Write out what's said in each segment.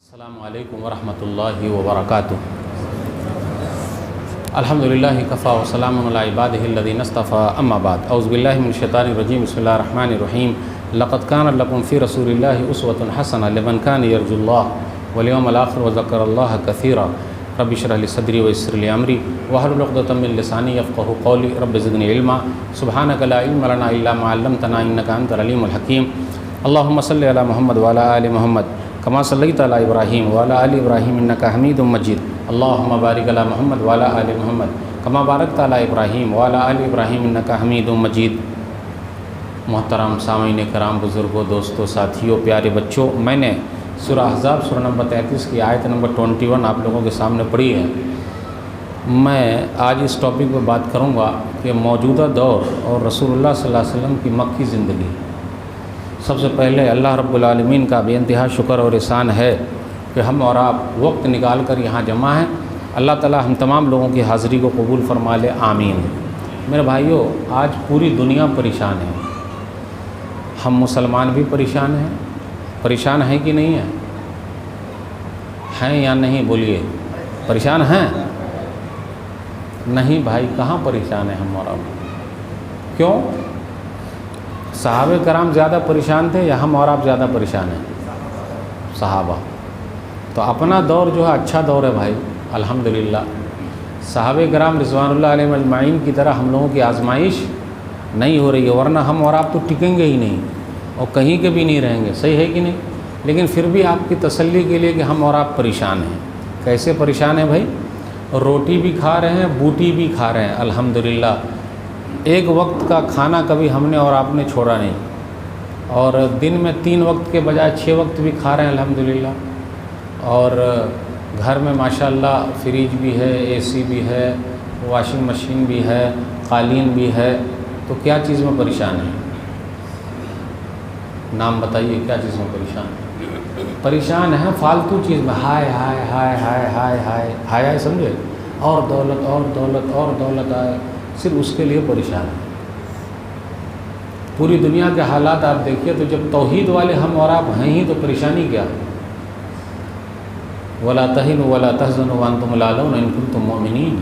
السلام علیکم ورحمۃ اللہ وبرکاتہ۔ الحمدللہ کفا وسلام علی عبادہ الذین اصطفیٰ، اما بعد، اعوذ باللہ من الشیطان الرجیم، بسم اللہ الرحمن الرحیم۔ لقد کان لکم فی رسول اللہ اسوۃ حسنہ لمن کان یرجو اللہ والیوم الآخر وذکر اللہ کثیرا۔ رب اشرح لی صدری ویسر لی امری واحلل عقدۃ من لسانی یفقہوا قولی، رب زدنی علما سبحانک لا علم لنا الا ما علمتنا انک انت العلیم الحکیم۔ اللہم صلی علی محمد وعلی آل محمد کما صلیت علی ابراہیم وعلی آل ابراہیم انک حمید مجید۔ اللہم بارک علی محمد وعلی آل محمد کما بارکت علی ابراہیم وعلی آل ابراہیم انک حمید مجید۔ محترم سامعین کرام، بزرگوں، دوستوں، ساتھیوں، پیارے بچوں، میں نے سورہ احزاب سورہ نمبر 33 کی آیت نمبر 21 آپ لوگوں کے سامنے پڑھی ہے۔ میں آج اس ٹاپک پہ بات کروں گا کہ موجودہ دور اور رسول اللہ صلی اللہ علیہ وسلم کی مکی زندگی۔ سب سے پہلے اللہ رب العالمین کا بے انتہا شکر اور احسان ہے کہ ہم اور آپ وقت نکال کر یہاں جمع ہیں۔ اللہ تعالی ہم تمام لوگوں کی حاضری کو قبول فرما لے، آمین۔ میرے بھائیوں، آج پوری دنیا پریشان ہے، ہم مسلمان بھی پریشان ہیں۔ پریشان ہیں کہ نہیں ہیں یا نہیں؟ بولیے، پریشان ہیں؟ نہیں بھائی، کہاں پریشان ہیں ہم اور آپ؟ کیوں؟ صحابہ کرام زیادہ پریشان تھے یا ہم اور آپ زیادہ پریشان ہیں؟ صحابہ۔ تو اپنا دور جو ہے اچھا دور ہے بھائی، الحمدللہ۔ صحابہ کرام رضوان اللہ علیہم اجمعین کی طرح ہم لوگوں کی آزمائش نہیں ہو رہی ہے، ورنہ ہم اور آپ تو ٹکیں گے ہی نہیں اور کہیں کے بھی نہیں رہیں گے، صحیح ہے کہ نہیں؟ لیکن پھر بھی آپ کی تسلی کے لیے کہ ہم اور آپ پریشان ہیں۔ کیسے پریشان ہیں بھائی؟ روٹی بھی کھا رہے ہیں، بوٹی بھی کھا رہے ہیں، الحمدللہ۔ ایک وقت کا کھانا کبھی ہم نے اور آپ نے چھوڑا نہیں، اور دن میں 3 وقت کے بجائے 6 وقت بھی کھا رہے ہیں، الحمدللہ۔ اور گھر میں ماشاءاللہ فریج بھی ہے، اے سی بھی ہے، واشنگ مشین بھی ہے، قالین بھی ہے، تو کیا چیز میں پریشان ہیں؟ نام بتائیے، کیا چیز میں پریشان ہیں؟ پریشان ہیں فالتو چیز میں، ہائے ہائے ہائے ہائے ہائے ہائے ہائے، سمجھے؟ اور دولت اور دولت اور دولت آئے، صرف اس کے لیے پریشان ہیں۔ پوری دنیا کے حالات آپ دیکھیے تو جب توحید والے ہم اور آپ ہیں ہی تو پریشانی کیا؟ وَلَا تَهِنُوا وَلَا تَحْزَنُوا وَأَنْتُمُ الْأَعْلَوْنَ إِن كُنتُم مُؤْمِنِينَ۔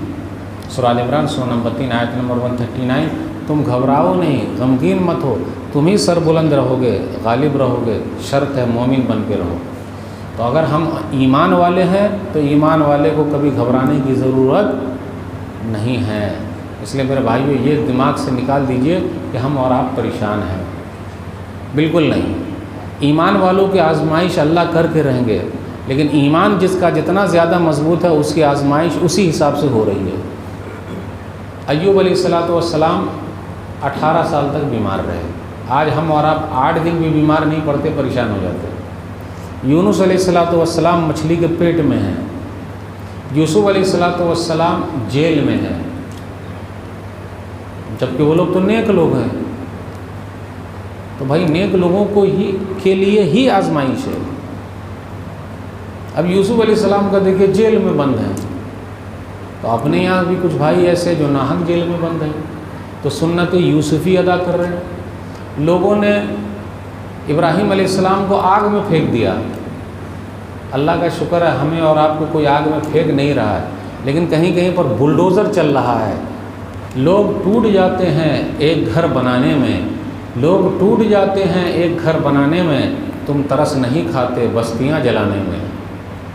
سورہ آل عمران سورہ نمبر 3 آیت نمبر 139۔ تم گھبراؤ نہیں، غمگین مت ہو، تم ہی سر بلند رہو گے، غالب رہو گے، شرط ہے مومن بن کے رہو۔ تو اگر ہم ایمان والے ہیں تو ایمان والے کو کبھی گھبرانے کی ضرورت نہیں ہے۔ اس لیے میرے بھائیو، یہ دماغ سے نکال دیجئے کہ ہم اور آپ پریشان ہیں، بالکل نہیں۔ ایمان والوں کی آزمائش اللہ کر کے رہیں گے، لیکن ایمان جس کا جتنا زیادہ مضبوط ہے اس کی آزمائش اسی حساب سے ہو رہی ہے۔ ایوب علیہ السلام 18 سال تک بیمار رہے، آج ہم اور آپ 8 دن بھی بیمار نہیں پڑتے، پریشان ہو جاتے۔ یونس علیہ السلام مچھلی کے پیٹ میں ہیں، یوسف علیہ السلام جیل میں ہیں، جبکہ وہ لوگ تو نیک لوگ ہیں۔ تو بھائی نیک لوگوں کے لیے ہی آزمائش ہے۔ اب یوسف علیہ السلام کا دیکھیں جیل میں بند ہیں، تو اپنے یہاں بھی کچھ بھائی ایسے جو ناحق جیل میں بند ہیں، تو سنت یوسفی ادا کر رہے ہیں۔ لوگوں نے ابراہیم علیہ السلام کو آگ میں پھینک دیا، اللہ کا شکر ہے ہمیں اور آپ کو کوئی آگ میں پھینک نہیں رہا ہے، لیکن کہیں کہیں پر بلڈوزر چل رہا ہے۔ لوگ ٹوٹ جاتے ہیں ایک گھر بنانے میں، لوگ ٹوٹ جاتے ہیں ایک گھر بنانے میں، تم ترس نہیں کھاتے بستیاں جلانے میں۔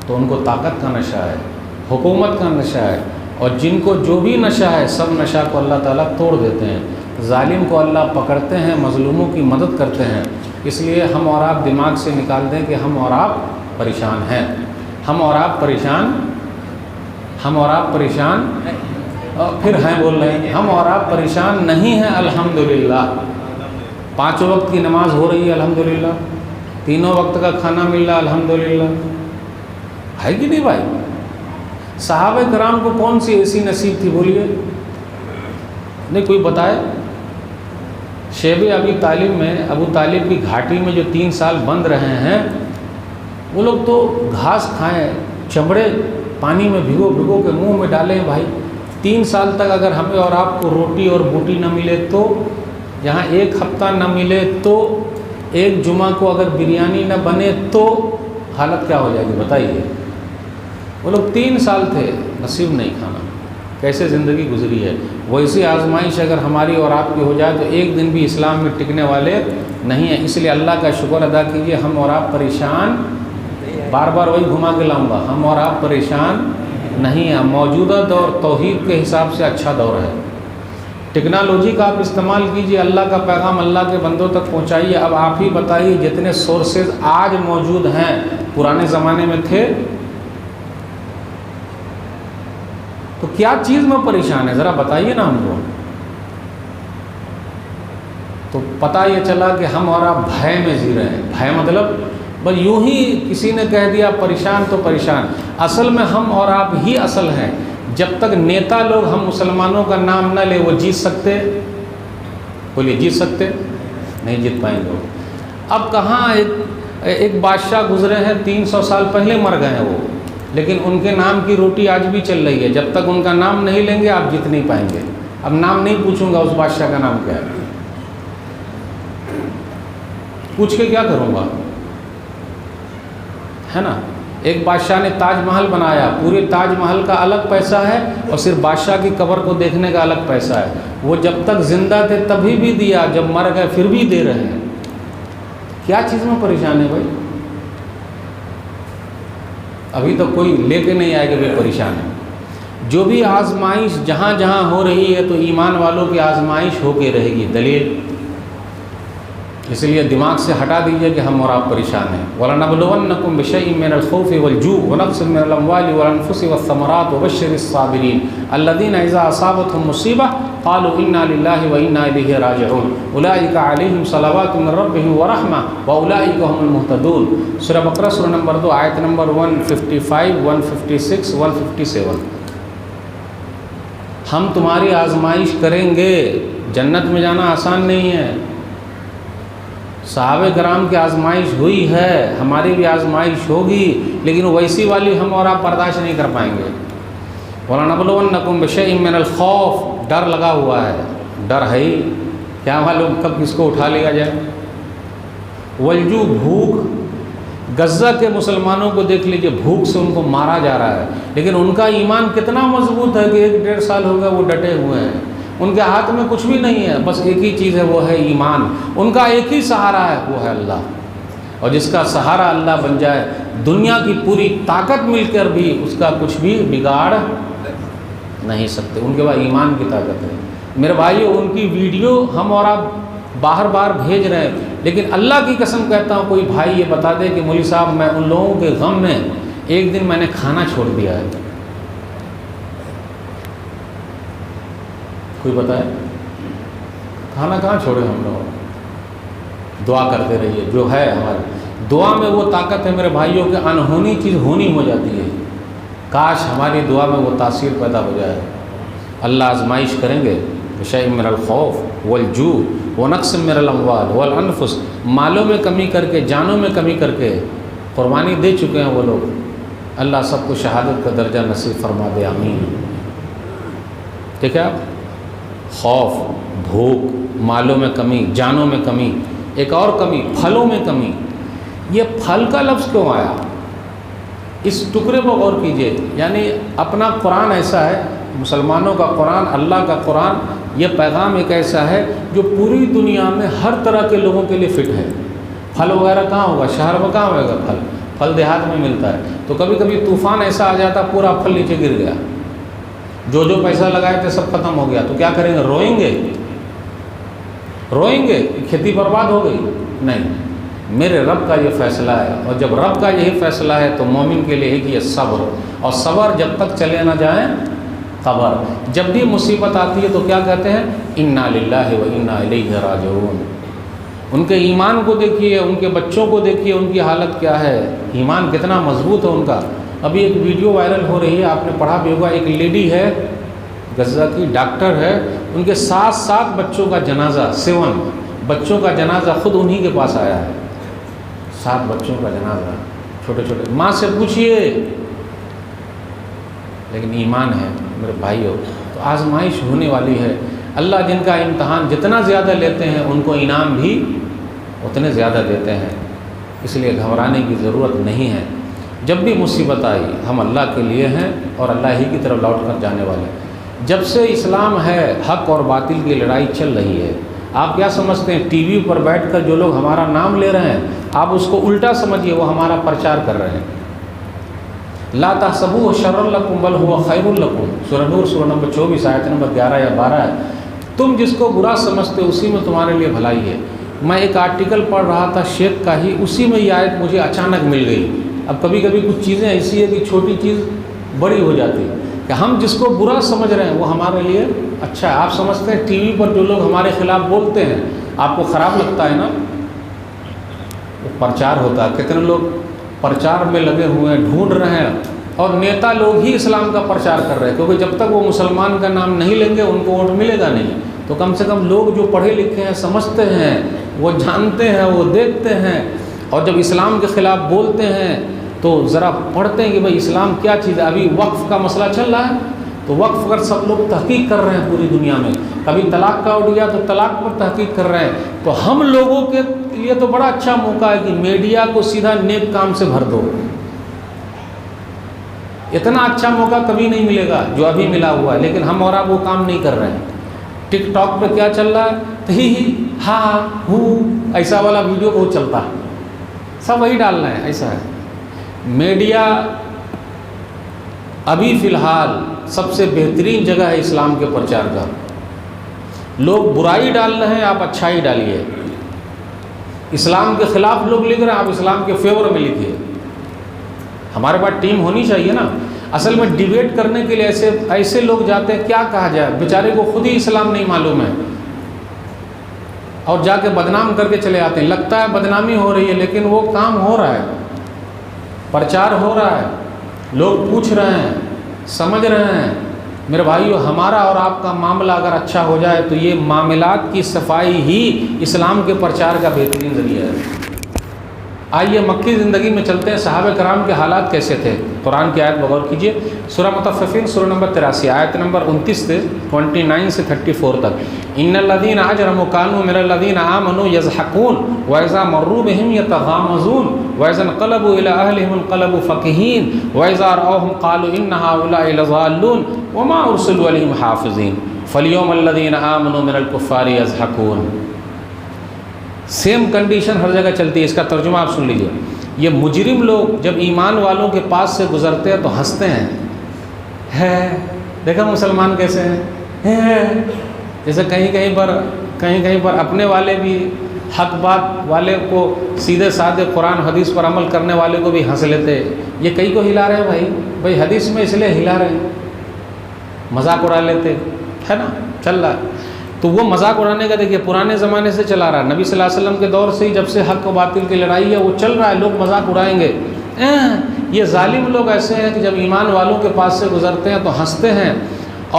تو ان کو طاقت کا نشہ ہے، حکومت کا نشہ ہے، اور جن کو جو بھی نشہ ہے سب نشہ کو اللہ تعالیٰ توڑ دیتے ہیں۔ ظالم کو اللہ پکڑتے ہیں، مظلوموں کی مدد کرتے ہیں۔ اس لیے ہم اور آپ دماغ سے نکال دیں کہ ہم اور آپ پریشان ہیں، ہم اور آپ پریشان، ہم اور آپ پریشان، اور پھر ہیں بول رہے ہیں ہم اور آپ پریشان نہیں ہیں، الحمدللہ۔ 5 وقت کی نماز ہو رہی ہے، الحمدللہ۔ 3 وقت کا کھانا مل رہا، الحمدللہ، ہے کہ نہیں بھائی؟ صحابہ کرام کو کون سی ایسی نصیب تھی بولیے؟ نہیں کوئی بتائے؟ شیب ابی طالب میں، ابو طالب کی گھاٹی میں جو 3 سال بند رہے ہیں، وہ لوگ تو گھاس کھائیں، چمڑے پانی میں بھگو بھگو کے منہ میں ڈالیں بھائی۔ 3 سال تک اگر ہمیں اور آپ کو روٹی اور بوٹی نہ ملے تو، یہاں 1 ہفتہ نہ ملے تو، ایک جمعہ کو اگر بریانی نہ بنے تو، حالت کیا ہو جائے گی بتائیے؟ وہ لوگ 3 سال تھے، نصیب نہیں کھانا، کیسے زندگی گزری ہے۔ ویسی آزمائش اگر ہماری اور آپ کی ہو جائے تو ایک دن بھی اسلام میں ٹکنے والے نہیں ہیں۔ اس لیے اللہ کا شکر ادا کیجئے، ہم اور آپ پریشان، بار بار وہی گھما کے لاؤں گا، ہم اور آپ پریشان نہیں ہیں۔ موجودہ دور توحید کے حساب سے اچھا دور ہے۔ ٹیکنالوجی کا آپ استعمال کیجئے، اللہ کا پیغام اللہ کے بندوں تک پہنچائیے۔ اب آپ ہی بتائیے، جتنے سورسز آج موجود ہیں پرانے زمانے میں تھے؟ تو کیا چیز میں پریشان ہے ذرا بتائیے نا ہم کو۔ تو پتہ یہ چلا کہ ہم اور آپ بھے میں جی رہے ہیں۔ بھے مطلب بس یوں ہی کسی نے کہہ دیا پریشان تو پریشان، اصل میں ہم اور آپ ہی اصل ہیں۔ جب تک نیتا لوگ ہم مسلمانوں کا نام نہ لے وہ جیت سکتے؟ بولیے جیت سکتے؟ نہیں جیت پائیں گے۔ اب کہاں ایک بادشاہ گزرے ہیں 300 سال پہلے مر گئے ہیں وہ، لیکن ان کے نام کی روٹی آج بھی چل رہی ہے۔ جب تک ان کا نام نہیں لیں گے آپ جیت نہیں پائیں گے۔ اب نام نہیں پوچھوں گا اس بادشاہ کا نام کیا ہے، پوچھ کے کیا کروں گا، ہے نا؟ ایک بادشاہ نے تاج محل بنایا، پورے تاج محل کا الگ پیسہ ہے اور صرف بادشاہ کی قبر کو دیکھنے کا الگ پیسہ ہے۔ وہ جب تک زندہ تھے تبھی بھی دیا، جب مر گئے پھر بھی دے رہے ہیں۔ کیا چیز میں پریشان ہے بھائی؟ ابھی تو کوئی لے کے نہیں آئے گا بھی پریشان ہے۔ جو بھی آزمائش جہاں جہاں ہو رہی ہے تو ایمان والوں کی آزمائش ہو کے رہے گی۔ دلیل اس لیے دماغ سے ہٹا دیجئے کہ ہم اور آپ پریشان ہیں۔ وَلَنَبْلُوَنَّكُمْ بِشَيْءٍ مِّنَ الْخَوْفِ وَالْجُوعِ وَنَقْصٍ مِّنَ الْأَمْوَالِ وَالْأَنفُسِ وَالثَّمَرَاتِ وَبَشِّرِ الصَّابِرِينَ الَّذِينَ إِذَا أَصَابَتْهُم مُّصِيبَةٌ قَالُوا إِنَّا لِلَّهِ وَإِنَّا إِلَيْهِ رَاجِعُونَ أُولَٰئِكَ عَلَيْهِمْ صَلَوَاتٌ مِّن رَّبِّهِمْ وَرَحْمَةٌ وَأُولَٰئِكَ هُمُ الْمُهْتَدُونَ۔ سورہ بقرہ سورہ نمبر 2 آیت نمبر 155 156 157۔ ہم تمہاری آزمائش کریں گے، جنت میں جانا آسان نہیں ہے۔ صحابہ کرام کی آزمائش ہوئی ہے، ہماری بھی آزمائش ہوگی، لیکن ویسی والی ہم اور آپ برداشت نہیں کر پائیں گے۔ وَلَنَبْلُوَنَّكُمْ بِشَيْءٍ مِّنَ الْخَوْفِ، ڈر لگا ہوا ہے، ڈر ہے ہی، کیا معلوم کب کس کو اٹھا لیا جائے۔ والجوع، بھوک، غزہ کے مسلمانوں کو دیکھ لیجئے، بھوک سے ان کو مارا جا رہا ہے، لیکن ان کا ایمان کتنا مضبوط ہے کہ 1-1.5 سال ہو گئے وہ ڈٹے ہوئے ہیں۔ ان کے ہاتھ میں کچھ بھی نہیں ہے، بس ایک ہی چیز ہے، وہ ہے ایمان۔ ان کا ایک ہی سہارا ہے، وہ ہے اللہ۔ اور جس کا سہارا اللہ بن جائے، دنیا کی پوری طاقت مل کر بھی اس کا کچھ بھی بگاڑ نہیں سکتے۔ ان کے بعد ایمان کی طاقت ہے۔ میرے بھائیو، ان کی ویڈیو ہم اور آپ باہر باہر بھیج رہے ہیں، لیکن اللہ کی قسم کہتا ہوں کوئی بھائی یہ بتا دے کہ مولوی صاحب میں ان لوگوں کے غم میں ایک دن میں نے کھانا چھوڑ دیا ہے، کوئی بتائے؟ کھانا کہاں چھوڑے ہم لوگ؟ دعا کرتے رہیے، جو ہے ہماری دعا میں وہ طاقت ہے میرے بھائیوں کہ انہونی چیز ہونی ہو جاتی ہے۔ کاش ہماری دعا میں وہ تاثیر پیدا ہو جائے۔ اللہ آزمائش کریں گے، بِشَيْءٍ مِّنَ الْخَوْفِ وَالْجُوعِ وَنَقْصٍ مِّنَ الْأَمْوَالِ وَالْأَنفُسِ، مالوں میں کمی کر کے، جانوں میں کمی کر کے قربانی دے چکے ہیں وہ لوگ۔ اللہ سب کو شہادت کا درجہ نصیب فرما دے، آمین۔ ٹھیک ہے؟ خوف، بھوک، مالوں میں کمی، جانوں میں کمی، ایک اور کمی پھلوں میں کمی۔ یہ پھل کا لفظ کیوں آیا؟ اس ٹکڑے پر غور کیجئے۔ یعنی اپنا قرآن ایسا ہے، مسلمانوں کا قرآن، اللہ کا قرآن، یہ پیغام ایک ایسا ہے جو پوری دنیا میں ہر طرح کے لوگوں کے لیے فٹ ہے۔ پھل وغیرہ کہاں ہوگا؟ شہر میں کہاں ہوگا پھل؟ پھل دیہات میں ملتا ہے۔ تو کبھی کبھی طوفان ایسا آ جاتا پورا پھل نیچے گر گیا، جو پیسہ لگائے تھے سب ختم ہو گیا، تو کیا کریں گے؟ روئیں گے؟ روئیں گے کہ کھیتی برباد ہو گئی؟ نہیں، میرے رب کا یہ فیصلہ ہے، اور جب رب کا یہی فیصلہ ہے تو مومن کے لیے ہے کہ یہ صبر، اور صبر جب تک چلے نہ جائیں قبر۔ جب بھی مصیبت آتی ہے تو کیا کہتے ہیں؟ انا للہ و انا الیہ راجعون۔ ان کے ایمان کو دیکھیے، ان کے بچوں کو دیکھیے، ان کی حالت کیا ہے، ایمان کتنا مضبوط ہے ان کا۔ ابھی ایک ویڈیو وائرل ہو رہی ہے، آپ نے پڑھا بھی ہوگا، ایک لیڈی ہے غزہ کی، ڈاکٹر ہے، ان کے 7 بچوں کا جنازہ، 7 بچوں کا جنازہ خود انہی کے پاس آیا ہے۔ 7 بچوں کا جنازہ، چھوٹے چھوٹے، ماں سے پوچھئے، لیکن ایمان ہے میرے بھائیوں۔ تو آزمائش ہونے والی ہے۔ اللہ جن کا امتحان جتنا زیادہ لیتے ہیں ان کو انعام بھی اتنے زیادہ دیتے ہیں۔ اس لیے گھبرانے کی ضرورت نہیں ہے. جب بھی مصیبت آئی ہم اللہ کے لیے ہیں اور اللہ ہی کی طرف لوٹ کر جانے والے ہیں. جب سے اسلام ہے حق اور باطل کی لڑائی چل رہی ہے. آپ کیا سمجھتے ہیں ٹی وی پر بیٹھ کر جو لوگ ہمارا نام لے رہے ہیں آپ اس کو الٹا سمجھیے وہ ہمارا پرچار کر رہے ہیں. لا تحسبوه شرا لکم بل هو خیر لکم. سورہ نور سورہ نمبر 24 آیت نمبر 11 یا 12 ہے. تم جس کو برا سمجھتے اسی میں تمہارے لیے بھلائی ہے. میں ایک آرٹیکل پڑھ رہا تھا شیخ کا ہی, اسی میں یہ آیت مجھے اچانک مل گئی. اب کبھی کبھی کچھ چیزیں ایسی ہے کہ چھوٹی چیز بڑی ہو جاتی ہے کہ ہم جس کو برا سمجھ رہے ہیں وہ ہمارے لیے اچھا ہے. آپ سمجھتے ہیں ٹی وی پر جو لوگ ہمارے خلاف بولتے ہیں آپ کو خراب لگتا ہے نا, وہ پرچار ہوتا ہے. کتنے لوگ پرچار میں لگے ہوئے ہیں, ڈھونڈ رہے ہیں, اور نیتا لوگ ہی اسلام کا پرچار کر رہے ہیں کیونکہ جب تک وہ مسلمان کا نام نہیں لیں گے ان کو ووٹ ملے گا نہیں. تو کم سے کم لوگ جو پڑھے لکھے ہیں, سمجھتے ہیں, وہ جانتے ہیں, وہ دیکھتے ہیں, اور جب اسلام کے خلاف بولتے ہیں تو ذرا پڑھتے ہیں کہ بھئی اسلام کیا چیز ہے. ابھی وقف کا مسئلہ چل رہا ہے تو وقف پر سب لوگ تحقیق کر رہے ہیں پوری دنیا میں. کبھی طلاق کا اٹھ گیا تو طلاق پر تحقیق کر رہے ہیں. تو ہم لوگوں کے لیے تو بڑا اچھا موقع ہے کہ میڈیا کو سیدھا نیک کام سے بھر دو. اتنا اچھا موقع کبھی نہیں ملے گا جو ابھی ملا ہوا ہے, لیکن ہم اور آپ وہ کام نہیں کر رہے ہیں. ٹک ٹاک پہ کیا چل رہا ہے, ہی ہاں ہو ایسا والا ویڈیو بہت چلتا ہے, سب وہی ڈال رہے ہیں. ایسا ہے میڈیا ابھی فی الحال سب سے بہترین جگہ ہے اسلام کے پرچار کا. لوگ برائی ڈال رہے ہیں, آپ اچھائی ڈالیے. اسلام کے خلاف لوگ لکھ رہے ہیں, آپ اسلام کے فیور میں لکھیے. ہمارے پاس ٹیم ہونی چاہیے نا. اصل میں ڈیبیٹ کرنے کے لیے ایسے لوگ جاتے ہیں, کیا کہا جائے, بیچارے کو خود ہی اسلام نہیں معلوم ہے اور جا کے بدنام کر کے چلے آتے ہیں. لگتا ہے بدنامی ہو رہی ہے لیکن وہ کام ہو رہا ہے, پرچار ہو رہا ہے, لوگ پوچھ رہے ہیں, سمجھ رہے ہیں. میرے بھائیو, ہمارا اور آپ کا معاملہ اگر اچھا ہو جائے تو یہ معاملات کی صفائی ہی اسلام کے پرچار کا بہترین ذریعہ ہے. آئیے مکی زندگی میں چلتے ہیں. صحابہ کرام کے حالات کیسے تھے, قرآن کی آیت بغور کیجئے. سورہ مطففین سورہ نمبر 83 آیت نمبر 29 سے 29 سے 34 تک. ان الذین اجرموا كانوا من الذین آمنوا يضحكون واذا مروا بهم يتغامزون واذا انقلبوا الى اهلهم انقلبوا فكهين واذا راوهم قالوا ان هؤلاء لضالون وما ارسلوا عليهم حافظين فاليوم الذين آمنوا من الكفار يضحكون. سیم کنڈیشن ہر جگہ چلتی ہے. اس کا ترجمہ آپ سن لیجیے. یہ مجرم لوگ جب ایمان والوں کے پاس سے گزرتے ہیں تو ہنستے ہیں, ہے دیکھا مسلمان کیسے ہیں. جیسے کہیں پر اپنے والے بھی حق بات والے کو, سیدھے سادھے قرآن حدیث پر عمل کرنے والے کو بھی ہنس لیتے. یہ کئی کو ہلا رہے ہیں بھائی حدیث میں اس لیے ہلا رہے ہیں, مذاق اڑا لیتے ہے نا, چل رہا ہے. تو وہ مذاق اڑانے کا دیکھیے پرانے زمانے سے چلا رہا ہے. نبی صلی اللہ علیہ وسلم کے دور سے ہی جب سے حق و باطل کی لڑائی ہے وہ چل رہا ہے. لوگ مذاق اڑائیں گے. یہ ظالم لوگ ایسے ہیں کہ جب ایمان والوں کے پاس سے گزرتے ہیں تو ہنستے ہیں,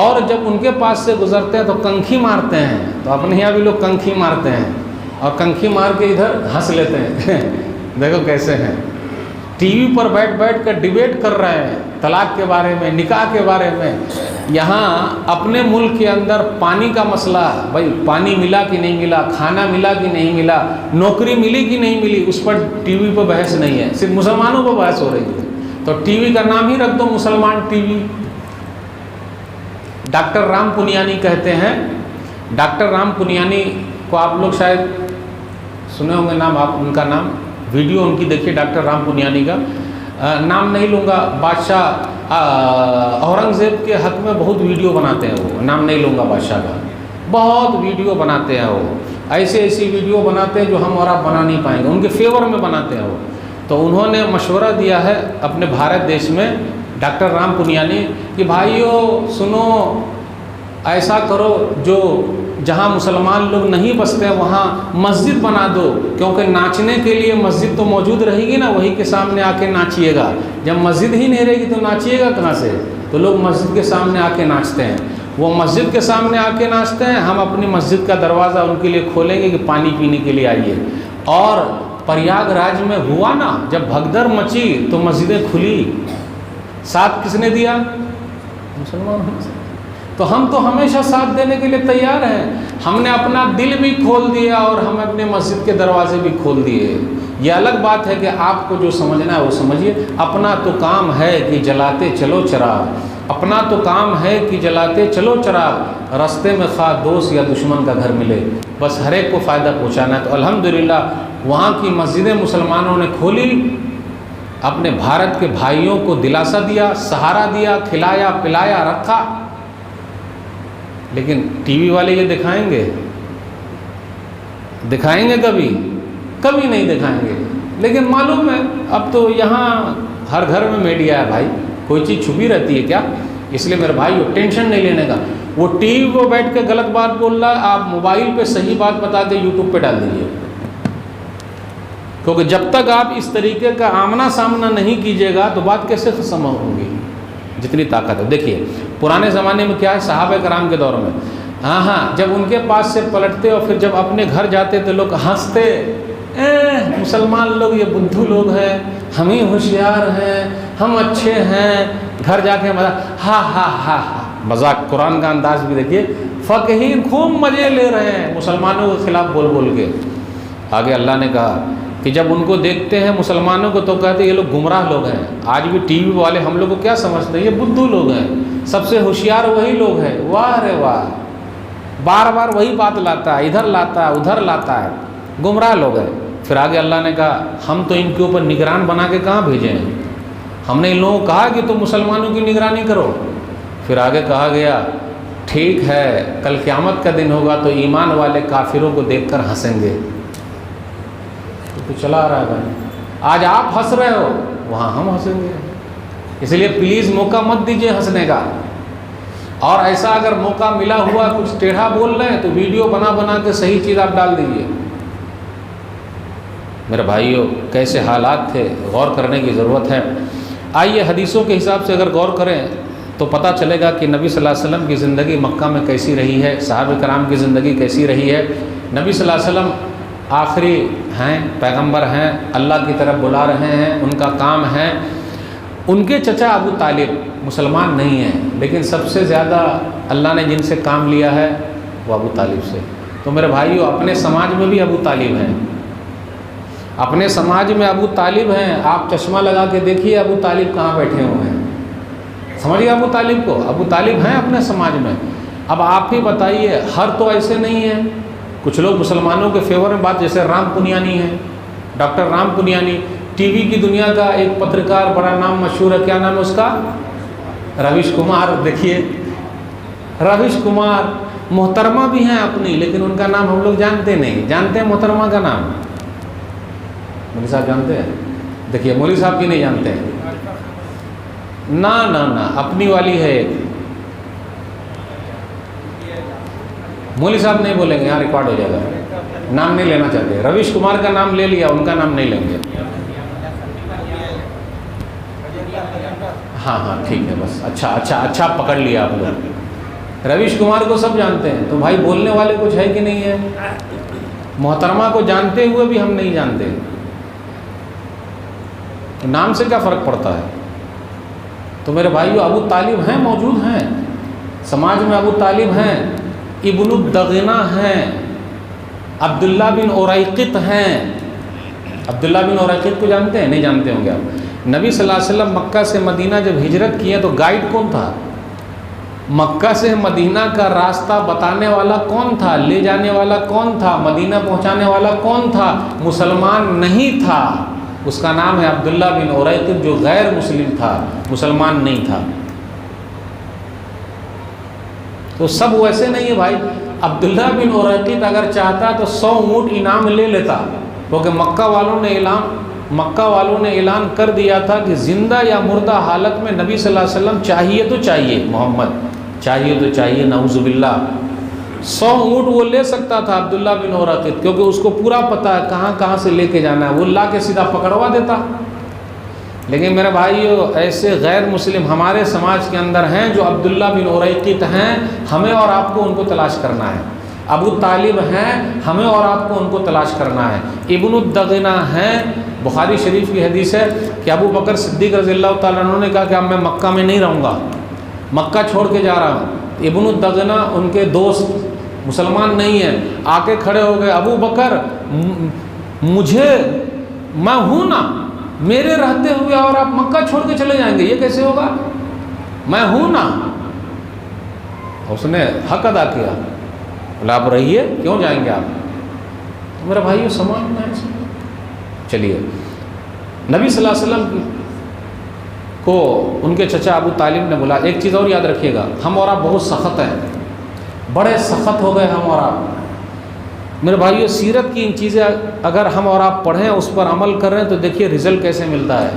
اور جب ان کے پاس سے گزرتے ہیں تو کنکھی مارتے ہیں. تو اپنے یہاں بھی لوگ کنکھی مارتے ہیں اور کنکھی مار کے ادھر ہنس لیتے ہیں. دیکھو کیسے ہیں. ٹی وی پر بیٹھ کر ڈیبیٹ کر رہے ہیں طلاق کے بارے میں, نکاح کے بارے میں. یہاں اپنے ملک کے اندر پانی کا مسئلہ, بھائی پانی ملا کہ نہیں ملا, کھانا ملا کہ نہیں ملا, نوکری ملی کہ نہیں ملی, اس پر ٹی وی پہ بحث نہیں ہے, صرف مسلمانوں پہ بحث ہو رہی ہے. تو ٹی وی کا نام ہی رکھ دو مسلمان ٹی وی. ڈاکٹر رام پنیانی کہتے ہیں, ڈاکٹر رام پنیانی کو آپ لوگ شاید سنے ہوں گے نام, آپ ان کا نام, ویڈیو ان کی دیکھیے ڈاکٹر رام پنیانی کا. نام نہیں لوں گا, بادشاہ اورنگزیب کے حق میں بہت ویڈیو بناتے ہیں وہ, نام نہیں لوں گا بادشاہ کا, بہت ویڈیو بناتے ہیں وہ. ایسی ویڈیو بناتے ہیں جو ہم اور آپ بنا نہیں پائیں گے, ان کے فیور میں بناتے ہیں وہ. تو انہوں نے مشورہ دیا ہے اپنے بھارت دیش میں, ڈاکٹر رام پنیانی, کہ بھائیو سنو, ایسا کرو جو جہاں مسلمان لوگ نہیں بستے ہیں وہاں مسجد بنا دو, کیونکہ ناچنے کے لیے مسجد تو موجود رہے گی نا, وہی کے سامنے آ کے ناچیے گا. جب مسجد ہی نہیں رہے گی تو ناچیے گا کہاں سے. تو لوگ مسجد کے سامنے آ کے ناچتے ہیں, وہ مسجد کے سامنے آ کے ناچتے ہیں. ہم اپنی مسجد کا دروازہ ان کے لیے کھولیں گے کہ پانی پینے کے لیے آئیے. اور پریاگ راج میں ہوا نا, جب بھگدڑ مچی تو مسجدیں کھلی, ساتھ کس نے دیا, مسلمان. تو ہم تو ہمیشہ ساتھ دینے کے لیے تیار ہیں. ہم نے اپنا دل بھی کھول دیا اور ہم اپنے مسجد کے دروازے بھی کھول دیے. یہ الگ بات ہے کہ آپ کو جو سمجھنا ہے وہ سمجھیے. اپنا تو کام ہے کہ جلاتے چلو چراغ، اپنا تو کام ہے کہ جلاتے چلو چراغ، راستے میں خواہ دوست یا دشمن کا گھر ملے، بس ہر ایک کو فائدہ پہنچانا ہے. تو الحمدللہ وہاں کی مسجدیں مسلمانوں نے کھولی، اپنے بھارت کے بھائیوں کو دلاسا دیا، سہارا دیا، کھلایا پلایا رکھا. لیکن ٹی وی والے یہ دکھائیں گے کبھی؟ کبھی نہیں دکھائیں گے. لیکن معلوم ہے اب تو یہاں ہر گھر میں میڈیا ہے بھائی، کوئی چیز چھپی رہتی ہے کیا؟ اس لیے میرے بھائی ٹینشن نہیں لینے کا. وہ ٹی وی پہ بیٹھ کے غلط بات بول رہا ہے، آپ موبائل پہ صحیح بات بتا کے یوٹیوب پہ ڈال دیجیے. کیونکہ جب تک آپ اس طریقے کا آمنا سامنا نہیں کیجیے گا تو بات کیسے ختم ہوگی؟ جتنی طاقت ہے. دیکھیے پرانے زمانے میں کیا ہے، صحابہ کرام کے دور میں جب ان کے پاس سے پلٹتے اور پھر جب اپنے گھر جاتے تو لوگ ہنستے، مسلمان لوگ یہ بدھو لوگ ہیں، ہم ہی ہوشیار ہیں، ہم اچھے ہیں. گھر جا کے مذاق. قرآن کا انداز بھی دیکھیے، فقیہین خوب مزے لے رہے ہیں مسلمانوں کے خلاف بول بول کے. آگے اللہ نے کہا کہ جب ان کو دیکھتے ہیں مسلمانوں کو تو کہتے ہیں یہ لوگ گمراہ لوگ ہیں. آج بھی ٹی وی والے ہم لوگ کو کیا سمجھتے ہیں؟ یہ بدھو لوگ ہیں، سب سے ہوشیار وہی لوگ ہیں. واہ رے واہ، بار بار وہی بات لاتا ہے، ادھر لاتا ہے ادھر لاتا ہے، گمراہ لوگ ہیں. پھر آگے اللہ نے کہا ہم تو ان کے اوپر نگران بنا کے کہاں بھیجے ہیں؟ ہم نے ان لوگوں کو کہا کہ تم مسلمانوں کی نگرانی کرو. پھر آگے کہا گیا ٹھیک ہے کل قیامت کا دن ہوگا تو ایمان والے کافروں کو دیکھ کر ہنسیں گے. تو چلا آ رہا ہے بھائی، آج آپ ہنس رہے ہو، وہاں ہم ہنسیں گے. اس لیے پلیز موقع مت دیجیے ہنسنے کا. اور ایسا اگر موقع ملا ہوا کچھ ٹیڑھا بول رہے ہیں تو ویڈیو بنا بنا کے صحیح چیز آپ ڈال دیجیے. میرے بھائیوں کیسے حالات تھے، غور کرنے کی ضرورت ہے. آئیے حدیثوں کے حساب سے اگر غور کریں تو پتہ چلے گا کہ نبی صلی اللہ علیہ وسلم کی زندگی مکہ میں کیسی رہی ہے، صحابہ کرام کی زندگی کیسی رہی ہے. نبی صلی اللہ علیہ وسلم آخری ہیں، پیغمبر ہیں، اللہ کی طرف بلا رہے ہیں، ان کا کام ہے. ان کے چچا ابو طالب مسلمان نہیں ہیں، لیکن سب سے زیادہ اللہ نے جن سے کام لیا ہے وہ ابو طالب سے. تو میرے بھائیو اپنے سماج میں بھی ابو طالب ہیں، اپنے سماج میں ابو طالب ہیں. آپ چشمہ لگا کے دیکھیے ابو طالب کہاں بیٹھے ہوئے ہیں، سمجھیے ابو طالب کو. ابو طالب ہیں اپنے سماج میں. اب آپ ہی بتائیے، ہر تو ایسے نہیں ہے. کچھ لوگ مسلمانوں کے فیور میں بات، جیسے رام پنیانی ہیں، ڈاکٹر رام پنیانی، ٹی وی کی دنیا کا ایک پترکار، بڑا نام مشہور ہے. کیا نام ہے اس کا؟ رویش کمار. دیکھیے رویش کمار، محترمہ بھی ہیں اپنی، لیکن ان کا نام ہم لوگ جانتے نہیں. جانتے ہیں محترمہ کا نام؟ مولوی صاحب جانتے ہیں؟ دیکھیے مولوی صاحب بھی نہیں جانتے ہیں. نہ اپنی والی ہے ایک. مولوی صاحب نہیں بولیں گے، یہاں ریکارڈ ہو جائے گا. نام نہیں لینا چاہتے. رویش کمار کا نام لے لیا، ان کا نام نہیں لیں گے. ہاں ٹھیک ہے بس. اچھا پکڑ لیا آپ لوگ. رویش کمار کو سب جانتے ہیں، تو بھائی بولنے والے کچھ ہے کہ نہیں ہے؟ محترمہ کو جانتے ہوئے بھی ہم نہیں جانتے. نام سے کیا فرق پڑتا ہے؟ تو میرے بھائیو ابو طالب ہیں، موجود ہیں سماج میں. ابو طالب ہیں، ابن الدغنہ ہیں، عبداللہ بن اریقط ہیں. عبداللہ بن اریقط کو جانتے ہیں؟ نہیں جانتے ہوں گے آپ. نبی صلی اللہ علیہ وسلم مکہ سے مدینہ جب ہجرت کیے تو گائیڈ کون تھا؟ مکہ سے مدینہ کا راستہ بتانے والا کون تھا؟ لے جانے والا کون تھا؟ مدینہ پہنچانے والا کون تھا؟ مسلمان نہیں تھا. اس کا نام ہے عبداللہ بن اریقط، جو غیر مسلم تھا، مسلمان نہیں تھا. تو سب ویسے نہیں ہے بھائی. عبداللہ بن اریقط اگر چاہتا تو 100 اونٹ انعام لے لیتا، کیونکہ مکہ والوں نے اعلان کر دیا تھا کہ زندہ یا مردہ حالت میں نبی صلی اللہ علیہ وسلم چاہیے تو چاہیے، محمد چاہیے تو چاہیے، نعوذ باللہ. 100 اونٹ وہ لے سکتا تھا عبداللہ بن اریقط، کیونکہ اس کو پورا پتہ ہے کہاں سے لے کے جانا ہے. وہ لا کے سیدھا پکڑوا دیتا. لیکن میرے بھائیو ایسے غیر مسلم ہمارے سماج کے اندر ہیں جو عبداللہ بن اریقط ہیں. ہمیں اور آپ کو ان کو تلاش کرنا ہے. ابو طالب ہیں، ہمیں اور آپ کو ان کو تلاش کرنا ہے. ابن الدغنہ ہیں. بخاری شریف کی حدیث ہے کہ ابو بکر صدیق رضی اللہ تعالیٰ عنہ نے کہا کہ اب میں مکہ میں نہیں رہوں گا، مکہ چھوڑ کے جا رہا ہوں. ابن الدغنہ ان کے دوست مسلمان نہیں ہیں، آ کے کھڑے ہو گئے، ابو بکر میں ہوں نا، میرے رہتے ہوئے اور آپ مکہ چھوڑ کے چلے جائیں گے، یہ کیسے ہوگا؟ میں ہوں نا۔ اس نے حق ادا کیا، بولا آپ رہیے، کیوں جائیں گے آپ؟ میرا بھائی سمجھنا ہے۔ چلیے، نبی صلی اللہ علیہ وسلم کو ان کے چچا ابو طالب نے بولا، ایک چیز اور یاد رکھیے گا، ہم اور آپ بہت سخت ہیں، بڑے سخت ہو گئے ہم اور آپ۔ میرے بھائیو، سیرت کی ان چیزیں اگر ہم اور آپ پڑھیں، اس پر عمل کر رہے ہیں، تو دیکھیے رزلٹ کیسے ملتا ہے۔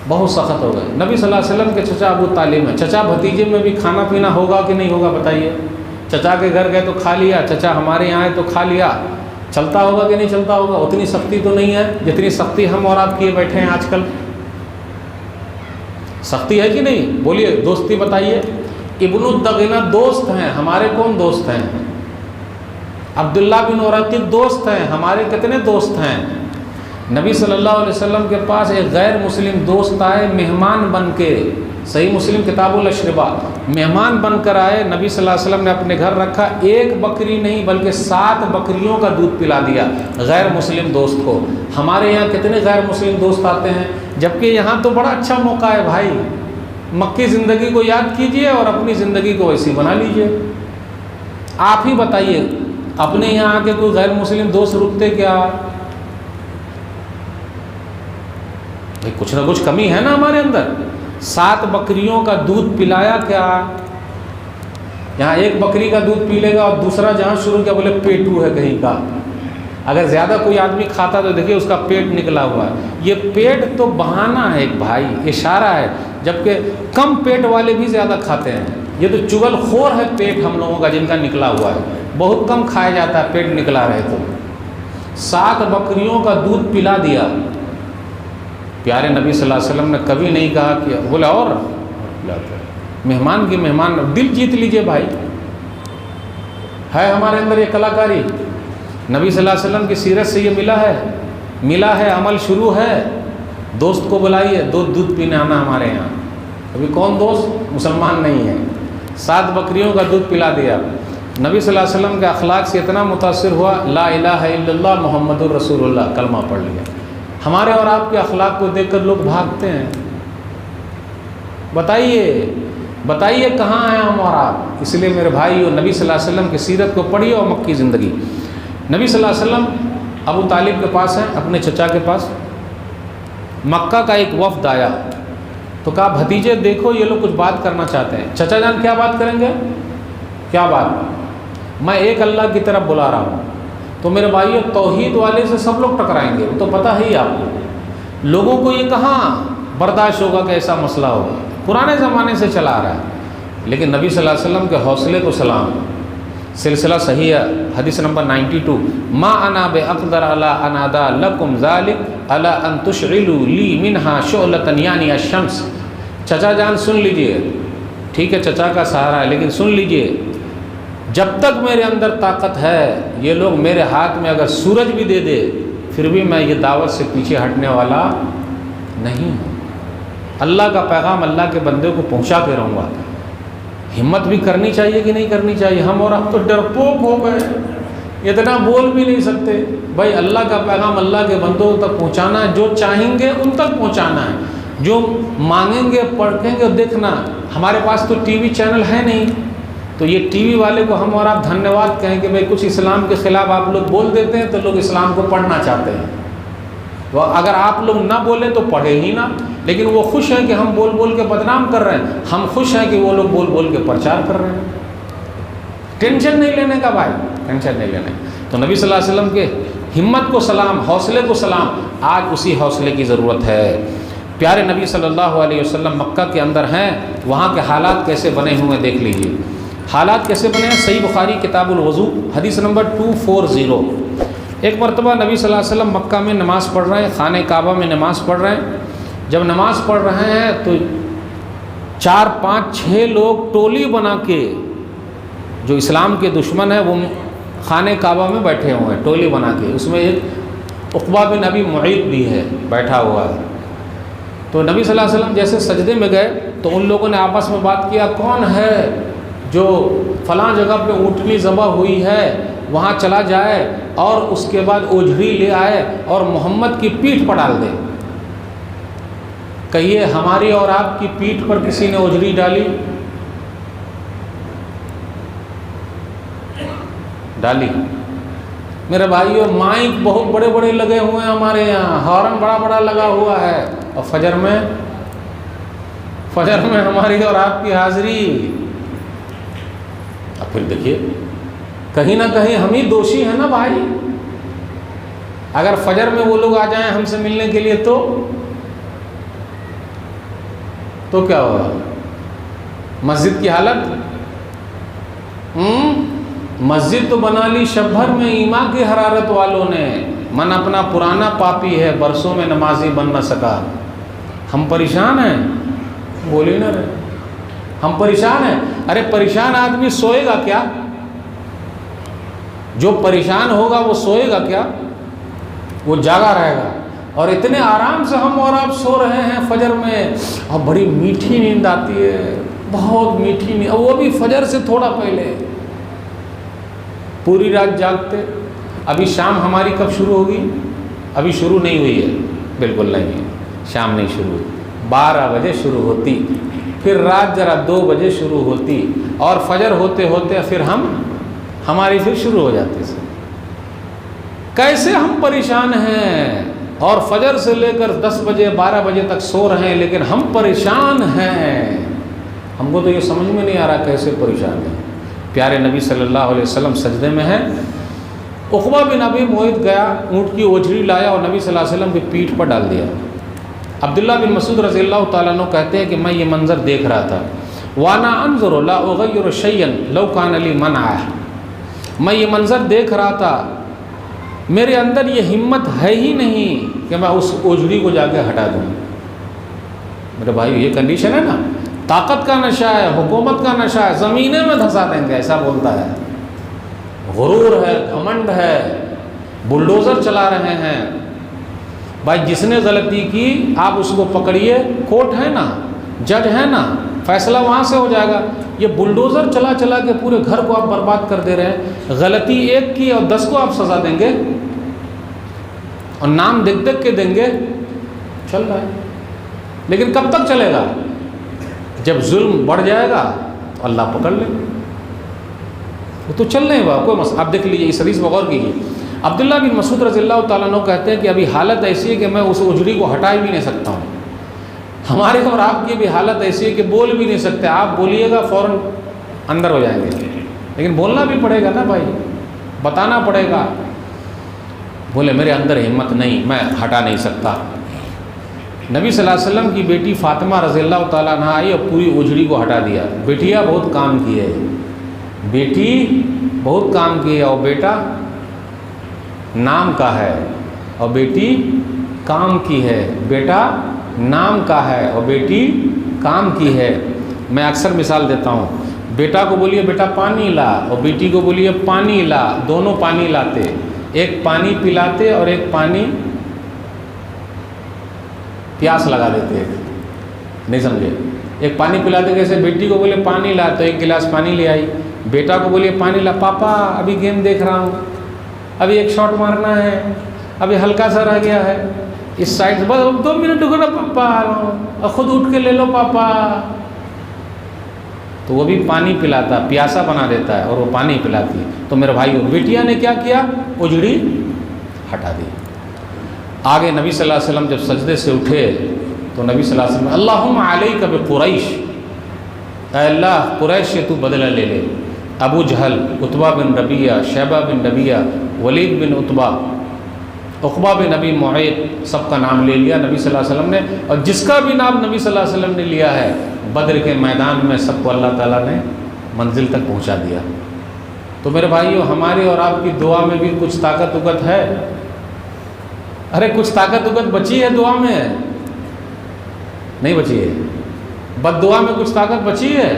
بہت سخت ہو گئے۔ نبی صلی اللہ علیہ وسلم کے چچا ابو طالب ہیں، چچا بھتیجے میں بھی کھانا پینا ہوگا کہ نہیں ہوگا بتائیے؟ چچا کے گھر گئے تو کھا لیا، چچا ہمارے یہاں آئے تو کھا لیا، چلتا ہوگا کہ نہیں چلتا ہوگا؟ اتنی سختی تو نہیں ہے جتنی سختی ہم اور آپ کیے بیٹھے ہیں آج کل۔ سختی ہے کہ نہیں؟ بولیے، دوستی بتائیے۔ ابن الدغنہ دوست ہیں ہمارے، کون دوست ہیں؟ عبداللہ بن ورقۃ دوست ہیں ہمارے، کتنے دوست ہیں؟ نبی صلی اللہ علیہ وسلم کے پاس ایک غیر مسلم دوست آئے مہمان بن کے، صحیح مسلم کتاب الاشربہ، مہمان بن کر آئے، نبی صلی اللہ علیہ وسلم نے اپنے گھر رکھا، ایک بکری نہیں بلکہ 7 بکریوں کا دودھ پلا دیا غیر مسلم دوست کو۔ ہمارے یہاں کتنے غیر مسلم دوست آتے ہیں، جبکہ یہاں تو بڑا اچھا موقع ہے بھائی، مکی زندگی کو یاد کیجئے اور اپنی زندگی کو ویسی بنا لیجئے۔ آپ ہی بتائیے، اپنے یہاں کے کوئی غیر مسلم دوست رکتے کیا؟ کچھ نہ کچھ کمی ہے نا ہمارے اندر۔ 7 بکریوں کا دودھ پلایا کیا؟ یہاں ایک بکری کا دودھ پی لے گا اور دوسرا جہاں شروع کیا بولے پیٹو ہے کہیں کا۔ اگر زیادہ کوئی آدمی کھاتا تو دیکھیے اس کا پیٹ نکلا ہوا ہے۔ یہ پیٹ تو بہانہ ہے ایک بھائی، اشارہ ہے، جبکہ کم پیٹ والے بھی زیادہ کھاتے ہیں۔ یہ تو چغل خور ہے پیٹ ہم لوگوں کا جن کا نکلا ہوا ہے، بہت کم کھایا جاتا ہے پیٹ نکلا رہے تو۔ 7 بکریوں کا دودھ پلا دیا۔ پیارے نبی صلی اللہ علیہ وسلم نے کبھی نہیں کہا کہ بولے اور مہمان کی مہمان، دل جیت لیجئے بھائی۔ ہے ہمارے اندر یہ کلاکاری، نبی صلی اللہ علیہ وسلم کی سیرت سے یہ ملا ہے، عمل شروع ہے۔ دوست کو بلائیے، دودھ پینے آنا ہمارے یہاں۔ ابھی کون دوست مسلمان نہیں ہے؟ 7 بکریوں کا دودھ پلا دیا۔ نبی صلی اللہ علیہ وسلم کے اخلاق سے اتنا متاثر ہوا، لا الہ الا اللہ محمد الرسول اللہ کلمہ پڑھ لیا۔ ہمارے اور آپ کے اخلاق کو دیکھ کر لوگ بھاگتے ہیں۔ بتائیے کہاں ہیں ہم اور آپ؟ اس لیے میرے بھائی، نبی صلی اللہ علیہ وسلم کی سیرت کو پڑھیے اور مکی زندگی۔ نبی صلی اللہ علیہ وسلم ابو طالب کے پاس ہیں، اپنے چچا کے پاس۔ مکہ کا ایک وفد آیا تو کہا بھتیجے دیکھو یہ لوگ کچھ بات کرنا چاہتے ہیں۔ چچا جان کیا بات کریں گے؟ کیا بات؟ میں ایک اللہ کی طرف بلا رہا ہوں۔ تو میرے بھائیو، توحید والے سے سب لوگ ٹکرائیں گے، وہ تو پتہ ہی آپ کو۔ لوگوں کو یہ کہاں برداشت ہوگا کہ ایسا مسئلہ ہوگا، پرانے زمانے سے چلا آ رہا ہے۔ لیکن نبی صلی اللہ علیہ وسلم کے حوصلے کو سلام۔ سلسلہ صحیح ہے، حدیث نمبر 92، ما انا باقدر علی ان ادا لکم ذلک علی ان تشعلوا لی منہا شعلۃ یعنی الشمس۔ چچا جان سن لیجئے، ٹھیک ہے چچا کا سہارا ہے، لیکن سن لیجئے، جب تک میرے اندر طاقت ہے، یہ لوگ میرے ہاتھ میں اگر سورج بھی دے دے پھر بھی میں یہ دعوت سے پیچھے ہٹنے والا نہیں ہوں۔ اللہ کا پیغام اللہ کے بندے کو پہنچا کے رہوں گا۔ ہمت بھی کرنی چاہیے کہ نہیں کرنی چاہیے؟ ہم اور اب تو ڈرپوک ہو گئے، اتنا بول بھی نہیں سکتے۔ بھائی اللہ کا پیغام اللہ کے بندوں تک پہنچانا ہے، جو چاہیں گے ان تک پہنچانا ہے، جو مانگیں گے پڑھیں گے دیکھنا۔ ہمارے پاس تو ٹی وی چینل ہے نہیں، تو یہ ٹی وی والے کو ہم اور آپ دھنیہ واد کہیں کہ بھائی کچھ اسلام کے خلاف آپ لوگ بول دیتے ہیں تو لوگ اسلام کو پڑھنا چاہتے ہیں۔ وہ اگر آپ لوگ نہ بولیں تو پڑھے ہی نہ، لیکن وہ خوش ہیں کہ ہم بول بول کے بدنام کر رہے ہیں، ہم خوش ہیں کہ وہ لوگ بول بول کے پرچار کر رہے ہیں۔ ٹینشن نہیں لینے کا بھائی، ٹینشن نہیں لینے۔ تو نبی صلی اللہ علیہ وسلم کے ہمت کو سلام، حوصلے کو سلام۔ آج اسی حوصلے کی ضرورت ہے۔ پیارے نبی صلی اللہ علیہ وسلم مکہ کے اندر ہیں، وہاں کے حالات کیسے بنے ہوئے دیکھ لیجیے۔ حالات کیسے بنے ہیں؟ صحیح بخاری کتاب الوضو حدیث نمبر 240۔ ایک مرتبہ نبی صلی اللہ علیہ وسلم مکہ میں نماز پڑھ رہے ہیں، خانہ کعبہ میں نماز پڑھ رہے ہیں۔ جب نماز پڑھ رہے ہیں تو 4 5 6 لوگ ٹولی بنا کے، جو اسلام کے دشمن ہیں وہ خانہ کعبہ میں بیٹھے ہوئے ہیں ٹولی بنا کے۔ اس میں ایک عقبہ بن ابی معیط بھی ہے، بیٹھا ہوا ہے۔ تو نبی صلی اللہ علیہ وسلم جیسے سجدے میں گئے تو ان لوگوں نے آپس میں بات کیا، کون ہے جو فلاں جگہ پہ اونٹنی ذبح ہوئی ہے وہاں چلا جائے اور اس کے بعد اوجھڑی لے آئے اور محمد کی پیٹھ پر ڈال دے. کہیے ہماری اور آپ کی پیٹھ پر کسی نے اوجھڑی ڈالی؟ ڈالی. میرے بھائیوں مائک بہت بڑے بڑے لگے ہوئے ہیں ہمارے یہاں، ہارن بڑا بڑا لگا ہوا ہے، اور فجر میں ہماری اور آپ کی حاضری. اب پھر دیکھیے کہیں نہ کہیں ہم ہی دوشی ہیں نا بھائی. اگر فجر میں وہ لوگ آ جائیں ہم سے ملنے کے لیے تو کیا ہوگا؟ مسجد کی حالت، مسجد تو بنا لی شب بھر میں ایمان کی حرارت والوں نے. من اپنا پرانا پاپی ہے، برسوں میں نمازی بن نہ سکا. ہم پریشان ہیں، بول ہی نہ رہے. ہم پریشان ہیں. ارے پریشان آدمی سوئے گا کیا؟ جو پریشان ہوگا وہ سوئے گا کیا؟ وہ جاگا رہے گا. اور اتنے آرام سے ہم اور آپ سو رہے ہیں فجر میں، اور بڑی میٹھی نیند آتی ہے، بہت میٹھی نیند، اور وہ بھی فجر سے تھوڑا پہلے. پوری رات جاگتے. ابھی شام ہماری کب شروع ہوگی؟ ابھی شروع نہیں ہوئی ہے، بالکل نہیں ہے، شام نہیں شروع ہوئی. 12 بجے شروع ہوتی، پھر رات ذرا 2 بجے شروع ہوتی، اور فجر ہوتے ہوتے پھر ہماری پھر شروع ہو جاتی. کیسے ہم پریشان ہیں، اور فجر سے لے کر 10 بجے 12 بجے تک سو رہے ہیں، لیکن ہم پریشان ہیں. ہم کو تو یہ سمجھ میں نہیں آ رہا کیسے پریشان ہیں. پیارے نبی صلی اللہ علیہ وسلم سجدے میں ہیں. عقبہ بن ابی معیط گیا، اونٹ کی اوجھڑی لایا اور نبی صلی اللہ علیہ وسلم کی پیٹھ پر ڈال دیا. عبداللہ بن مسعود رضی اللہ تعالیٰ عنہ کہتے ہیں کہ میں یہ منظر دیکھ رہا تھا. وانا انظر لا اغیر شیئا لو کان لی منع. میں یہ منظر دیکھ رہا تھا، میرے اندر یہ ہمت ہے ہی نہیں کہ میں اس اوجھڑی کو جا کے ہٹا دوں. میرے بھائی یہ کنڈیشن ہے نا، طاقت کا نشہ ہے، حکومت کا نشہ ہے، زمینے میں دھسا دیں گے ایسا بولتا ہے. غرور ہے، گھمنڈ ہے، بلڈوزر چلا رہے ہیں. بھائی جس نے غلطی کی آپ اس کو پکڑیے، کورٹ ہے نا، جج ہے نا، فیصلہ وہاں سے ہو جائے گا. یہ بلڈوزر چلا چلا کے پورے گھر کو آپ برباد کر دے رہے ہیں. غلطی ایک کی اور 10 کو آپ سزا دیں گے، اور نام دیکھ دیکھ کے دیں گے. چل رہا ہے، لیکن کب تک چلے گا؟ جب ظلم بڑھ جائے گا تو اللہ پکڑ لے. وہ تو چل رہے ہیں کوئی مسئلہ. آپ دیکھ لیجیے اس حدیث پر غور کیجیے. عبداللہ بن مسعود رضی اللہ تعالیٰ عنہ کہتے ہیں کہ ابھی حالت ایسی ہے کہ میں اس اوجھڑی کو ہٹا بھی نہیں سکتا ہوں. ہمارے اور آپ کی بھی حالت ایسی ہے کہ بول بھی نہیں سکتے. آپ بولیے گا فوراً اندر ہو جائیں گے، لیکن بولنا بھی پڑے گا نا بھائی، بتانا پڑے گا. بولے میرے اندر ہمت نہیں، میں ہٹا نہیں سکتا. نبی صلی اللہ علیہ وسلم کی بیٹی فاطمہ رضی اللہ تعالیٰ عنہ آئی اور پوری اوجھڑی کو ہٹا دیا. بیٹیا بہت کام کی ہے، بیٹی بہت کام کی ہے، اور بیٹا نام کا ہے اور بیٹی کام کی ہے. بیٹا نام کا ہے اور بیٹی کام کی ہے. میں اکثر مثال دیتا ہوں، بیٹا کو بولیے بیٹا پانی لا، اور بیٹی کو بولیے پانی لا. دونوں پانی لاتے، ایک پانی پلاتے اور ایک پانی پیاس لگا دیتے. نہیں سمجھے؟ ایک پانی پلاتے کیسے؟ بیٹی کو بولے پانی لا تو 1 گلاس پانی لے آئی. بیٹا کو بولیے پانی لا، پاپا ابھی گیم دیکھ رہا ہوں، ابھی ایک شاٹ مارنا ہے، ابھی ہلکا سا رہ گیا ہے، اس سائڈ سے بس 2 منٹ رکو نا پاپا آ رہا ہوں، اور خود اٹھ کے لے لو پاپا. تو وہ بھی پانی پلاتا، پیاسا بنا دیتا ہے اور وہ پانی پلاتی ہے. تو میرے بھائیو بیٹیا نے کیا کیا؟ اوجھڑی ہٹا دی. آگے نبی صلی اللہ علیہ وسلم جب سجدے سے اٹھے تو نبی صلی اللہ علیہ وسلم اللہم علیک بقریش، اے اللہ قریش سے تو بدلہ لے لے. ابو جہل، عتبہ بن ربیعہ، شیبہ بن ربیعہ، ولید بن عتبہ، عقبہ بن ابی معیط، سب کا نام لے لیا نبی صلی اللہ علیہ وسلم نے. اور جس کا بھی نام نبی صلی اللہ علیہ وسلم نے لیا ہے بدر کے میدان میں سب کو اللہ تعالیٰ نے منزل تک پہنچا دیا. تو میرے بھائیو ہماری اور آپ کی دعا میں بھی کچھ طاقت وقت ہے. ارے کچھ طاقت وقت بچی ہے دعا میں؟ نہیں بچی ہے. بد دعا میں کچھ طاقت بچی ہے؟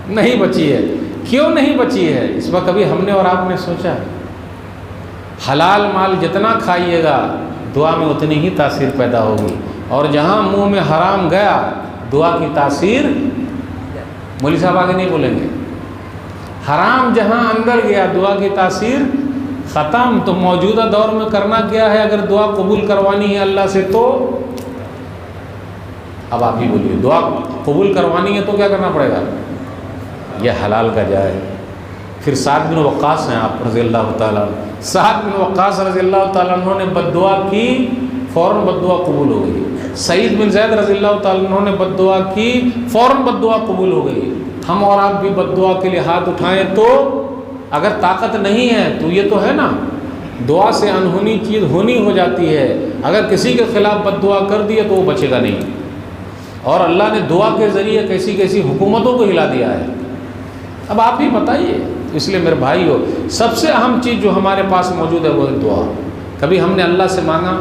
نہیں بچی ہے. کیوں نہیں بچی ہے؟ اس وقت کبھی ہم نے اور آپ نے سوچا؟ حلال مال جتنا کھائیے گا دعا میں اتنی ہی تاثیر پیدا ہوگی، اور جہاں منہ میں حرام گیا دعا کی تاثیر، مولوی صاحب آگے نہیں بولیں گے، حرام جہاں اندر گیا دعا کی تاثیر ختم. تو موجودہ دور میں کرنا کیا ہے؟ اگر دعا قبول کروانی ہے اللہ سے تو اب آپ ہی بولیے، دعا قبول کروانی ہے تو کیا کرنا پڑے گا؟ یہ حلال کا جائے. پھر سعد بن وقاص ہیں آپ رضی اللہ تعالیٰ عنہ، سعد بن وقاص رضی اللہ تعالیٰ عنہ نے بد دعا کی، فوراً بد دعا قبول ہو گئی. سعید بن زید رضی اللہ تعالیٰ عنہ نے بد دعا کی، فوراً بد دعا قبول ہو گئی. ہم اور آپ بھی بد دعا کے لیے ہاتھ اٹھائیں تو اگر طاقت نہیں ہے تو یہ تو ہے نا، دعا سے انہونی چیز ہونی ہو جاتی ہے. اگر کسی کے خلاف بد دعا کر دی ہے تو وہ بچے گا نہیں. اور اللہ نے دعا کے ذریعے کیسی کیسی حکومتوں کو ہلا دیا ہے. اب آپ ہی بتائیے. اس لیے میرے بھائی ہو، سب سے اہم چیز جو ہمارے پاس موجود ہے وہ ہے دعا. کبھی ہم نے اللہ سے مانگا؟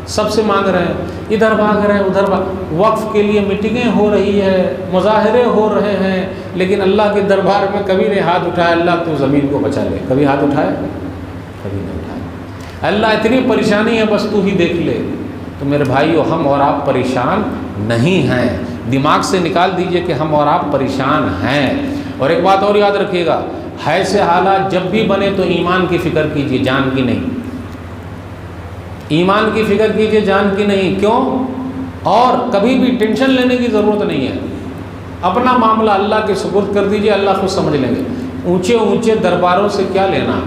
سب سے مانگ رہے ہیں، ادھر بھاگ رہے ہیں ادھر وقف کے لیے میٹنگیں ہو رہی ہے، مظاہرے ہو رہے ہیں، لیکن اللہ کے دربار میں کبھی نہیں ہاتھ اٹھایا اللہ تو زمین کو بچا لے. کبھی ہاتھ اٹھائے؟ کبھی نہیں اٹھایا. اللہ اتنی پریشانی ہے بس تو ہی دیکھ لے. تو میرے بھائیو، ہم اور آپ پریشان نہیں ہیں. دماغ سے نکال دیجئے کہ ہم اور آپ پریشان ہیں. اور ایک بات اور یاد رکھیے گا، ایسے حالات جب بھی بنے تو ایمان کی فکر کیجئے، جان کی نہیں. ایمان کی فکر کیجئے، جان کی نہیں. کیوں؟ اور کبھی بھی ٹینشن لینے کی ضرورت نہیں ہے. اپنا معاملہ اللہ کے سپرد کر دیجئے، اللہ خود سمجھ لیں گے. اونچے اونچے درباروں سے کیا لینا؟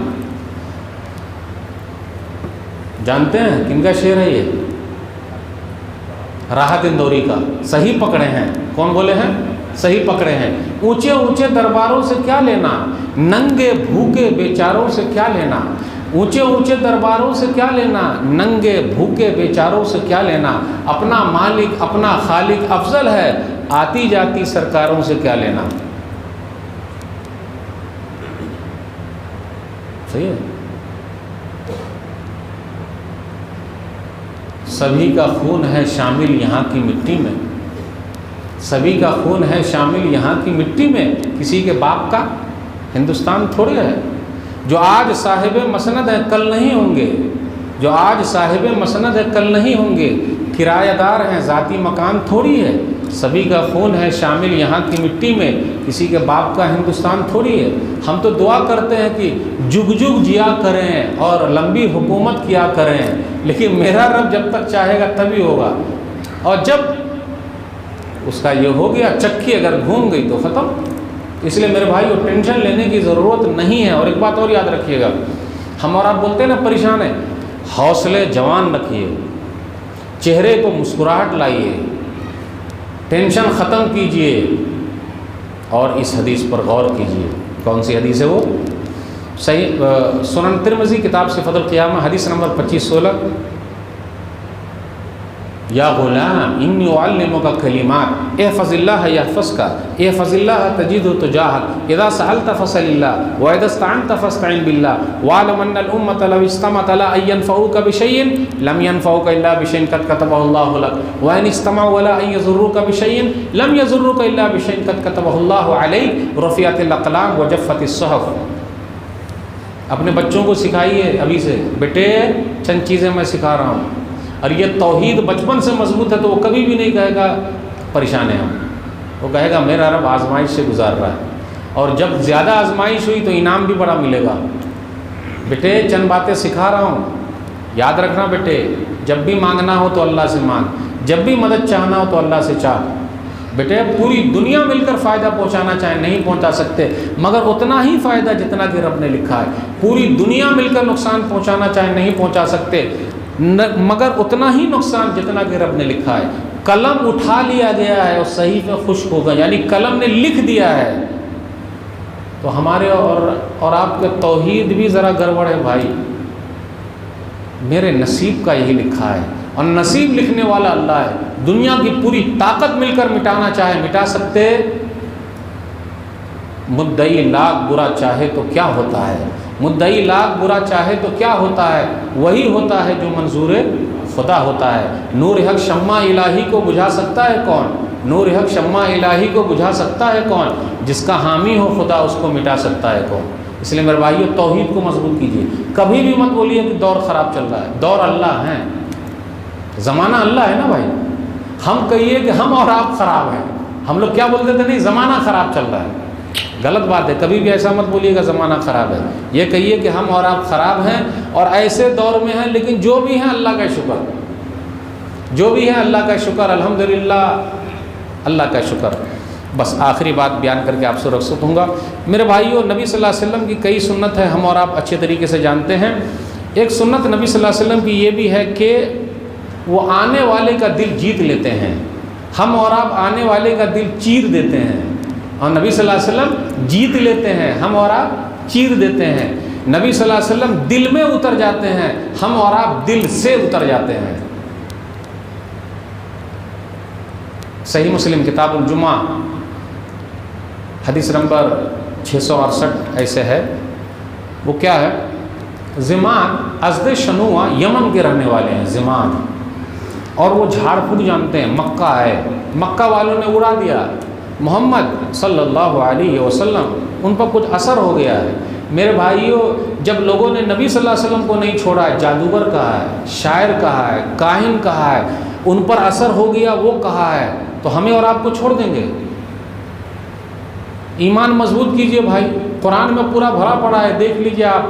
جانتے ہیں کن کا شعر ہے یہ؟ راحت اندوری کا. صحیح پکڑے ہیں. کون بولے ہیں؟ صحیح پکڑے ہیں. اونچے اونچے درباروں سے کیا لینا، ننگے بھوکے بیچاروں سے کیا لینا. اونچے اونچے درباروں سے کیا لینا، ننگے بھوکے بیچاروں سے کیا لینا. اپنا مالک اپنا خالق افضل ہے، آتی جاتی سرکاروں سے کیا لینا. صحیح ہے. سبھی کا خون ہے شامل یہاں کی مٹی میں، سبھی کا خون ہے شامل یہاں کی مٹی میں. کسی کے باپ کا ہندوستان تھوڑے ہے. جو آج صاحب مسند ہے کل نہیں ہوں گے، جو آج صاحب مسند ہے کل نہیں ہوں گے. کرایہ دار ہیں، ذاتی مکان تھوڑی ہے. سبھی کا خون ہے شامل یہاں کی مٹی میں، کسی کے باپ کا ہندوستان تھوڑی ہے. ہم تو دعا کرتے ہیں کہ جگ جگ جیا کریں اور لمبی حکومت کیا کریں، لیکن میرا رب جب تک چاہے گا تبھی ہوگا. اور جب اس کا یہ ہو گیا، چکی اگر گھوم گئی تو ختم. اس لیے میرے بھائی ٹینشن لینے کی ضرورت نہیں ہے. اور ایک بات اور یاد رکھیے گا، ہم اور آپ بولتے ہیں نا پریشان ہیں، حوصلے جوان رکھیے، چہرے کو مسکراہٹ لائیے، ٹینشن ختم کیجئے اور اس حدیث پر غور کیجئے. کون سی حدیث ہے وہ؟ صحیح سنن ترمذی کتاب صفت القیامہ حدیث نمبر 2516. یا غلام انی اعلمک کلمات احفظ اللہ یحفظک احفظ اللہ تجدہ تجاہک اذا سألت فاسأل اللہ واذا استعنت فاستعن باللہ واعلم ان الامة لو اجتمعت على ان ينفعوك بشيء لم ينفعوك الا بشيء قد كتبه الله لك وان اجتمعوا على ان يضروك بشيء لم يضروك الا بشيء قد كتبه الله عليك رفعت الاقلام وجفت الصحف. اپنے بچوں کو سکھائیے ابھی سے، بیٹے چند چیزیں میں سکھا رہا ہوں، اور یہ توحید بچپن سے مضبوط ہے تو وہ کبھی بھی نہیں کہے گا پریشان ہے ہم. وہ کہے گا میرا رب آزمائش سے گزار رہا ہے، اور جب زیادہ آزمائش ہوئی تو انعام بھی بڑا ملے گا. بیٹے چند باتیں سکھا رہا ہوں، یاد رکھنا بیٹے، جب بھی مانگنا ہو تو اللہ سے مانگ، جب بھی مدد چاہنا ہو تو اللہ سے چاہ. بیٹے پوری دنیا مل کر فائدہ پہنچانا چاہیں نہیں پہنچا سکتے، مگر اتنا ہی فائدہ جتنا کہ رب نے لکھا ہے. پوری دنیا مل کر نقصان پہنچانا چاہیں نہیں پہنچا سکتے، مگر اتنا ہی نقصان جتنا کہ رب نے لکھا ہے. قلم اٹھا لیا گیا ہے اور صحیفہ خشک ہوگا، یعنی قلم نے لکھ دیا ہے. تو ہمارے اور آپ کے توحید بھی ذرا گڑبڑ ہے بھائی. میرے نصیب کا یہی لکھا ہے، اور نصیب لکھنے والا اللہ ہے. دنیا کی پوری طاقت مل کر مٹانا چاہے مٹا سکتے. مدعی لاکھ برا چاہے تو کیا ہوتا ہے، مدعی لاکھ برا چاہے تو کیا ہوتا ہے، وہی ہوتا ہے جو منظور خدا ہوتا ہے. نور حق شمع الہی کو بجھا سکتا ہے کون؟ نور حق شمع الہی کو بجھا سکتا ہے کون؟ جس کا حامی ہو خدا اس کو مٹا سکتا ہے کون؟ اس لیے میرے بھائیو توحید کو مضبوط کیجیے. کبھی بھی مت بولیے کہ دور خراب چل رہا ہے. دور اللہ ہے، زمانہ اللہ ہے نا بھائی. ہم کہیے کہ ہم اور آپ خراب ہیں، ہم لوگ کیا بولتے تھے؟ نہیں، زمانہ خراب چل رہا ہے. غلط بات ہے، کبھی بھی ایسا مت بولیے گا زمانہ خراب ہے، یہ کہیے کہ ہم اور آپ خراب ہیں اور ایسے دور میں ہیں، لیکن جو بھی ہیں اللہ کا شکر، جو بھی ہیں اللہ کا شکر، الحمدللہ اللہ کا شکر۔ بس آخری بات بیان کر کے آپ سے رخصت ہوں گا۔ میرے بھائیوں، نبی صلی اللہ علیہ وسلم کی کئی سنت ہے، ہم اور آپ اچھے طریقے سے جانتے ہیں۔ ایک سنت نبی صلی اللہ علیہ وسلم کی یہ بھی ہے کہ وہ آنے والے کا دل جیت لیتے ہیں، ہم اور آپ آنے والے کا دل چیر دیتے ہیں، اور نبی صلی اللہ علیہ وسلم جیت لیتے ہیں، ہم اور آپ چیر دیتے ہیں۔ نبی صلی اللہ علیہ وسلم دل میں اتر جاتے ہیں، ہم اور آپ دل سے اتر جاتے ہیں۔ صحیح مسلم کتاب الجمعہ حدیث نمبر 668 ایسے ہے، وہ کیا ہے؟ زمان ازد شنوع یمن کے رہنے والے ہیں زمان، اور وہ جھاڑ پھوک جانتے ہیں، مکہ ہے، مکہ والوں نے اڑا دیا، محمد صلی اللہ علیہ وسلم ان پر کچھ اثر ہو گیا ہے۔ میرے بھائیوں، جب لوگوں نے نبی صلی اللہ علیہ وسلم کو نہیں چھوڑا ہے، جادوگر کہا ہے، شاعر کہا ہے، کاہن کہا ہے، ان پر اثر ہو گیا وہ کہا ہے، تو ہمیں اور آپ کو چھوڑ دیں گے؟ ایمان مضبوط کیجئے بھائی، قرآن میں پورا بھرا پڑا ہے، دیکھ لیجئے آپ۔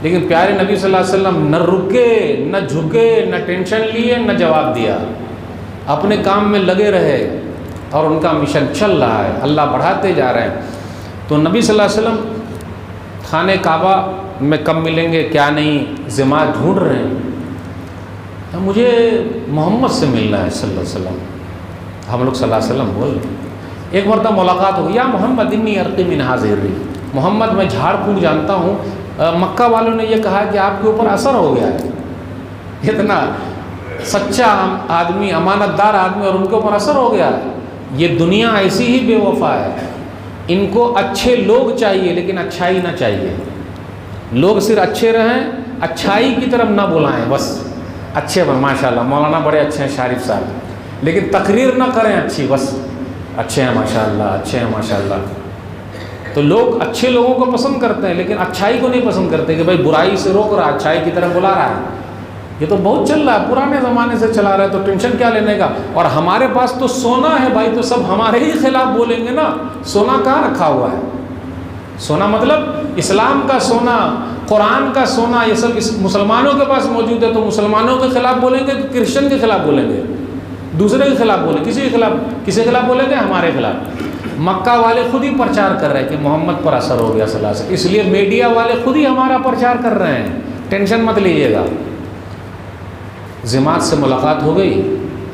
لیکن پیارے نبی صلی اللہ علیہ وسلم نہ رکے، نہ جھکے، نہ ٹینشن لیے، نہ جواب دیا، اپنے کام میں لگے رہے، اور ان کا مشن چل رہا ہے، اللہ بڑھاتے جا رہے ہیں۔ تو نبی صلی اللہ علیہ وسلم خانہ کعبہ میں کب ملیں گے کیا نہیں، ذمہ ڈھونڈ رہے ہیں، مجھے محمد سے ملنا ہے صلی اللہ علیہ وسلم۔ ہم لوگ صلی اللہ علیہ وسلم بول رہے ہیں۔ ایک مرتبہ ملاقات ہو گئی، یا محمد انی ارقی من هذه الريح، محمد میں جھاڑ پھوک جانتا ہوں، مکہ والوں نے یہ کہا کہ آپ کے اوپر اثر ہو گیا ہے، اتنا سچا آدمی، امانت دار آدمی، اور ان کے اوپر اثر ہو گیا ہے۔ یہ دنیا ایسی ہی بے وفا ہے، ان کو اچھے لوگ چاہیے لیکن اچھائی نہ چاہیے، لوگ صرف اچھے رہیں، اچھائی کی طرف نہ بلائیں، بس اچھے بن، ماشاء اللہ مولانا بڑے اچھے ہیں شارف صاحب، لیکن تقریر نہ کریں اچھی، بس اچھے ہیں ماشاء اللہ، اچھے ہیں ماشاء اللہ۔ تو لوگ اچھے لوگوں کو پسند کرتے ہیں لیکن اچھائی کو نہیں پسند کرتے، کہ بھائی برائی سے روک رہا، اچھائی کی طرف بلا رہا ہے۔ یہ تو بہت چل رہا ہے، پرانے زمانے سے چلا رہا ہے، تو ٹینشن کیا لینے کا؟ اور ہمارے پاس تو سونا ہے بھائی، تو سب ہمارے ہی خلاف بولیں گے نا۔ سونا کہاں رکھا ہوا ہے؟ سونا مطلب اسلام کا سونا، قرآن کا سونا، یہ سب مسلمانوں کے پاس موجود ہے، تو مسلمانوں کے خلاف بولیں گے کہ کرسچن کے خلاف بولیں گے؟ دوسرے کے خلاف بولیں، کسی کے خلاف بولیں گے؟ ہمارے خلاف۔ مکہ والے خود ہی پرچار کر رہے ہیں کہ محمد پر اثر ہو گیا صلی اللہ علیہ وسلم، اس لیے میڈیا والے خود ہی ہمارا پرچار کر رہے ہیں، ٹینشن مت لیجیے گا۔ جماعت سے ملاقات ہو گئی،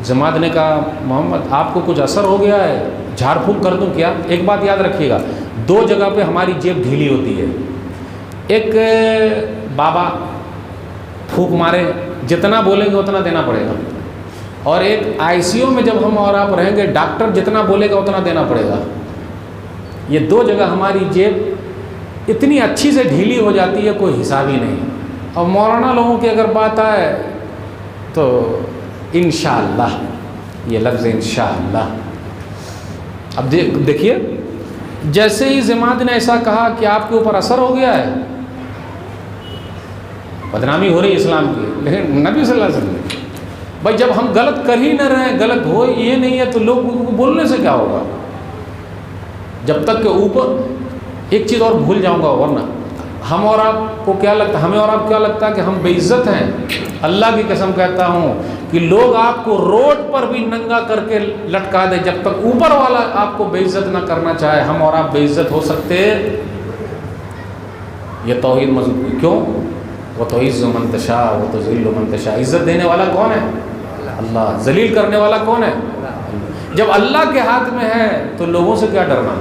جماعت نے کہا محمد آپ کو کچھ اثر ہو گیا ہے، جھاڑ پھونک کر دوں کیا؟ ایک بات یاد رکھیے گا، دو جگہ پہ ہماری جیب ڈھیلی ہوتی ہے، ایک بابا پھونک مارے، جتنا بولیں گے اتنا دینا پڑے گا، اور ایک ICU میں جب ہم اور آپ رہیں گے، ڈاکٹر جتنا بولے گا اتنا دینا پڑے گا۔ یہ دو جگہ ہماری جیب اتنی اچھی سے ڈھیلی ہو جاتی ہے، کوئی حساب ہی نہیں۔ اور مولانا لوگوں کی اگر بات آئے تو انشاءاللہ، یہ لفظ انشاءاللہ۔ اب دیکھیے، جیسے ہی جماعت نے ایسا کہا کہ آپ کے اوپر اثر ہو گیا ہے، بدنامی ہو رہی اسلام کی، لیکن نبی صلی اللہ علیہ وسلم بھائی جب ہم غلط کر ہی نہ رہے ہیں، غلط ہو یہ نہیں ہے، تو لوگوں کو بولنے سے کیا ہوگا؟ جب تک کہ اوپر ایک چیز اور بھول جاؤں گا، ورنہ ہم اور آپ کو کیا لگتا ہے، ہمیں اور آپ کیا لگتا ہے کہ ہم بے عزت ہیں؟ اللہ کی قسم کہتا ہوں کہ لوگ آپ کو روڈ پر بھی ننگا کر کے لٹکا دے، جب تک اوپر والا آپ کو بے عزت نہ کرنا چاہے، ہم اور آپ بے عزت ہو سکتے؟ یہ توحید مضبوط کیوں؟ وہ تعز من تشاء وہ تذل من تشاء، عزت دینے والا کون ہے؟ اللہ۔ ذلیل کرنے والا کون ہے؟ جب اللہ کے ہاتھ میں ہے تو لوگوں سے کیا ڈرنا،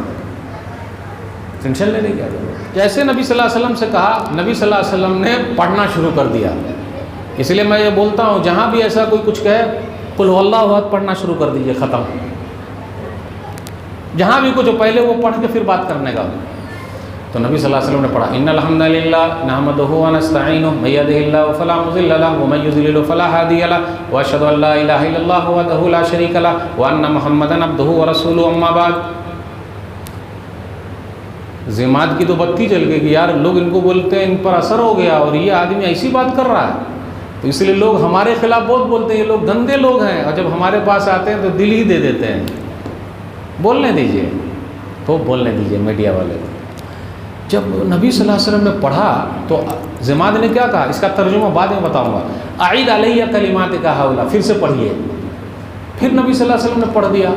ٹینشن لینے کی کیا ضرورت؟ جیسے نبی صلی اللہ علیہ وسلم سے کہا، نبی صلی اللہ علیہ وسلم نے پڑھنا شروع کر دیا۔ اس لیے میں یہ بولتا ہوں، جہاں بھی ایسا کوئی کچھ کہے، قل هو اللہ احد پڑھنا شروع کر دیجئے، ختم۔ جہاں بھی کچھ پہلے وہ پڑھ کے پھر بات کرنے کا۔ تو نبی صلی اللہ علیہ وسلم نے پڑھا، ان الحمد للہ نحمدہ ونستعینہ من یہدہ اللہ فلا مضل لہ ومن یضلل فلا ہادی لہ واشہد ان لا الہ الا اللہ وحدہ لا شریک لہ وان محمدا عبدہ ورسولہ، اما بعد۔ جماعت کی تو بتی چل گئی کہ یار لوگ ان کو بولتے ہیں ان پر اثر ہو گیا، اور یہ آدمی ایسی بات کر رہا ہے، تو اس لیے لوگ ہمارے خلاف بہت بولتے ہیں، یہ لوگ گندے لوگ ہیں، اور جب ہمارے پاس آتے ہیں تو دل ہی دے دیتے ہیں۔ بولنے دیجئے، خوب بولنے دیجیے میڈیا والے کو۔ جب نبی صلی اللہ علیہ وسلم نے پڑھا تو زماد نے کیا کہا، اس کا ترجمہ بعد میں بتاؤں گا، اعید علیہ کلمات کا حولہ، پھر سے پڑھیے۔ پھر نبی صلی اللہ علیہ وسلم نے پڑھ دیا،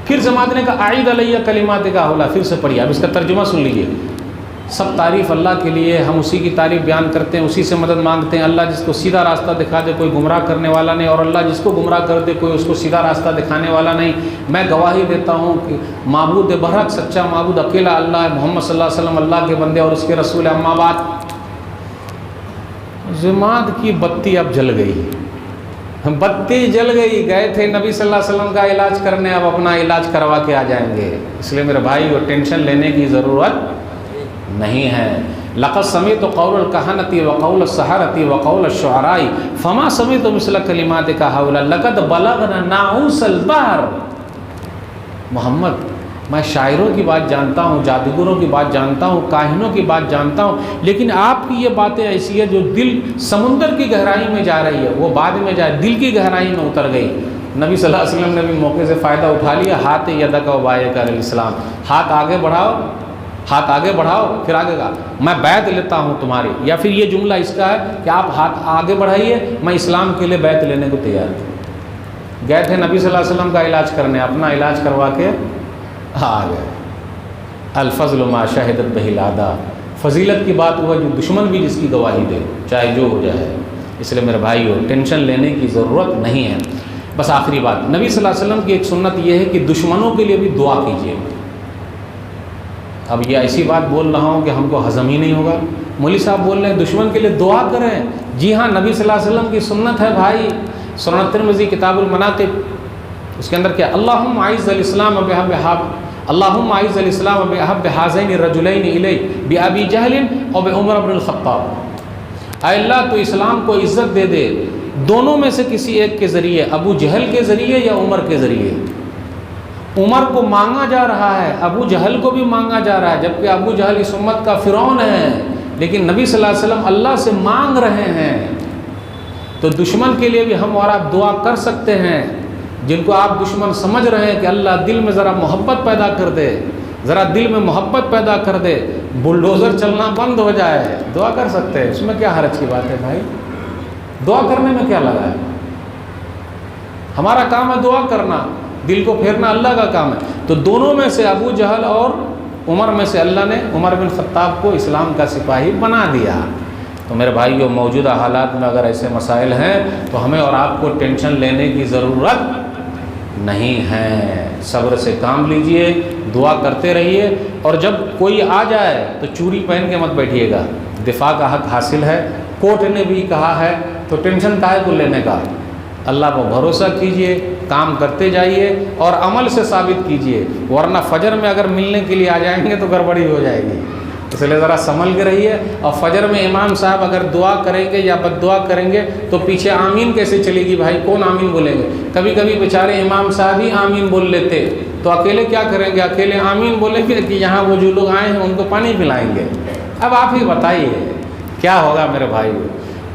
پھر زماد نے کہا اعید علیہ کلمات کا حولہ، پھر سے پڑھیے۔ اب اس کا ترجمہ سن لیجیے۔ سب تعریف اللہ کے لیے، ہم اسی کی تعریف بیان کرتے ہیں، اسی سے مدد مانگتے ہیں۔ اللہ جس کو سیدھا راستہ دکھا دے کوئی گمراہ کرنے والا نہیں، اور اللہ جس کو گمراہ کر دے کوئی اس کو سیدھا راستہ دکھانے والا نہیں۔ میں گواہی دیتا ہوں کہ معبود برحق سچا معبود اکیلا اللہ ہے، محمد صلی اللہ علیہ وسلم اللہ کے بندے اور اس کے رسول۔ اما بعد، زماد کی بتی اب جل گئی، بتی جل گئی۔ گئے تھے نبی صلی اللہ علیہ وسلم کا علاج کرنے، اب اپنا علاج کروا کے آ جائیں گے۔ اس لیے میرے بھائی وہ ٹینشن لینے کی ضرورت نہیں ہے۔ لقد سمعت قول الکہنۃ وقول السحرۃ وقول الشعراء فما سمعت مثل کلماتک حول لقد بلغنا ناعوس البحر۔ محمد، میں شاعروں کی بات جانتا ہوں، جادوگروں کی بات جانتا ہوں، کاہنوں کی بات جانتا ہوں، لیکن آپ کی یہ باتیں ایسی ہے جو دل سمندر کی گہرائی میں جا رہی ہے، وہ بعد میں جائے دل کی گہرائی میں اتر گئی۔ نبی صلی اللہ علیہ وسلم نے بھی موقع سے فائدہ اٹھا لیا۔ ہاتھ یدک و بایک علیہ السلام، ہاتھ آگے بڑھاؤ، ہاتھ آگے بڑھاؤ، پھر آگے کا میں بیعت لیتا ہوں تمہاری، یا پھر یہ جملہ اس کا ہے کہ آپ ہاتھ آگے بڑھائیے، میں اسلام کے لیے بیعت لینے کو تیار ہوں۔ گئے تھے نبی صلی اللہ علیہ وسلم کا علاج کرنے، اپنا علاج کروا کے آ گئے۔ الفضل ما شہدت بہ الاعداء، فضیلت کی بات ہوا جو دشمن بھی جس کی گواہی دے، چاہے جو ہو جائے۔ اس لیے میرے بھائیو ٹینشن لینے کی ضرورت نہیں ہے۔ بس آخری بات، نبی صلی اللہ علیہ وسلم کی ایک سنت یہ ہے کہ دشمنوں کے لیے بھی دعا کیجیے۔ اب یہ ایسی بات بول رہا ہوں کہ ہم کو ہضم ہی نہیں ہوگا۔ مولوی صاحب بول رہے ہیں دشمن کے لیے دعا کریں۔ جی ہاں، نبی صلی اللہ علیہ وسلم کی سنت ہے بھائی۔ سنن ترمذی کتاب المناقب، اس کے اندر کیا، اللہم اعز الاسلام بحب ہذین الرجلین الیک بابی جہل اور بعمر بن الخطاب۔ اے اللہ تو اسلام کو عزت دے دے دونوں میں سے کسی ایک کے ذریعے، ابو جہل کے ذریعے یا عمر کے ذریعے۔ عمر کو مانگا جا رہا ہے، ابو جہل کو بھی مانگا جا رہا ہے، جبکہ ابو جہل اس امت کا فرعون ہے، لیکن نبی صلی اللہ علیہ وسلم اللہ سے مانگ رہے ہیں۔ تو دشمن کے لیے بھی ہم اور آپ دعا کر سکتے ہیں۔ جن کو آپ دشمن سمجھ رہے ہیں کہ اللہ دل میں ذرا محبت پیدا کر دے، ذرا دل میں محبت پیدا کر دے، بلڈوزر چلنا بند ہو جائے، دعا کر سکتے ہیں۔ اس میں کیا حرج کی بات ہے بھائی؟ دعا کرنے میں کیا لگا ہے؟ ہمارا کام ہے دعا کرنا، دل کو پھیرنا اللہ کا کام ہے۔ تو دونوں میں سے ابو جہل اور عمر میں سے اللہ نے عمر بن خطاب کو اسلام کا سپاہی بنا دیا۔ تو میرے بھائیو موجودہ حالات میں اگر ایسے مسائل ہیں تو ہمیں اور آپ کو ٹینشن لینے کی ضرورت نہیں ہے۔ صبر سے کام لیجئے، دعا کرتے رہیے، اور جب کوئی آ جائے تو چوری پہن کے مت بیٹھیے گا۔ دفاع کا حق حاصل ہے، کورٹ نے بھی کہا ہے، تو ٹینشن کاہے کو لینے کا؟ اللہ پر بھروسہ کیجئے، کام کرتے جائیے اور عمل سے ثابت کیجئے، ورنہ فجر میں اگر ملنے کے لیے آ جائیں گے تو گڑبڑی ہو جائے گی۔ اس لیے ذرا سنبھل کے رہیے۔ اور فجر میں امام صاحب اگر دعا کریں گے یا بد دعا کریں گے تو پیچھے آمین کیسے چلے گی بھائی؟ کون آمین بولیں گے؟ کبھی کبھی بیچارے امام صاحب ہی آمین بول لیتے تو اکیلے کیا کریں گے؟ اکیلے آمین بولیں گے کہ یہاں وہ جو لوگ آئے ہیں ان کو پانی پلائیں گے۔ اب آپ ہی بتائیے کیا ہوگا میرے بھائی؟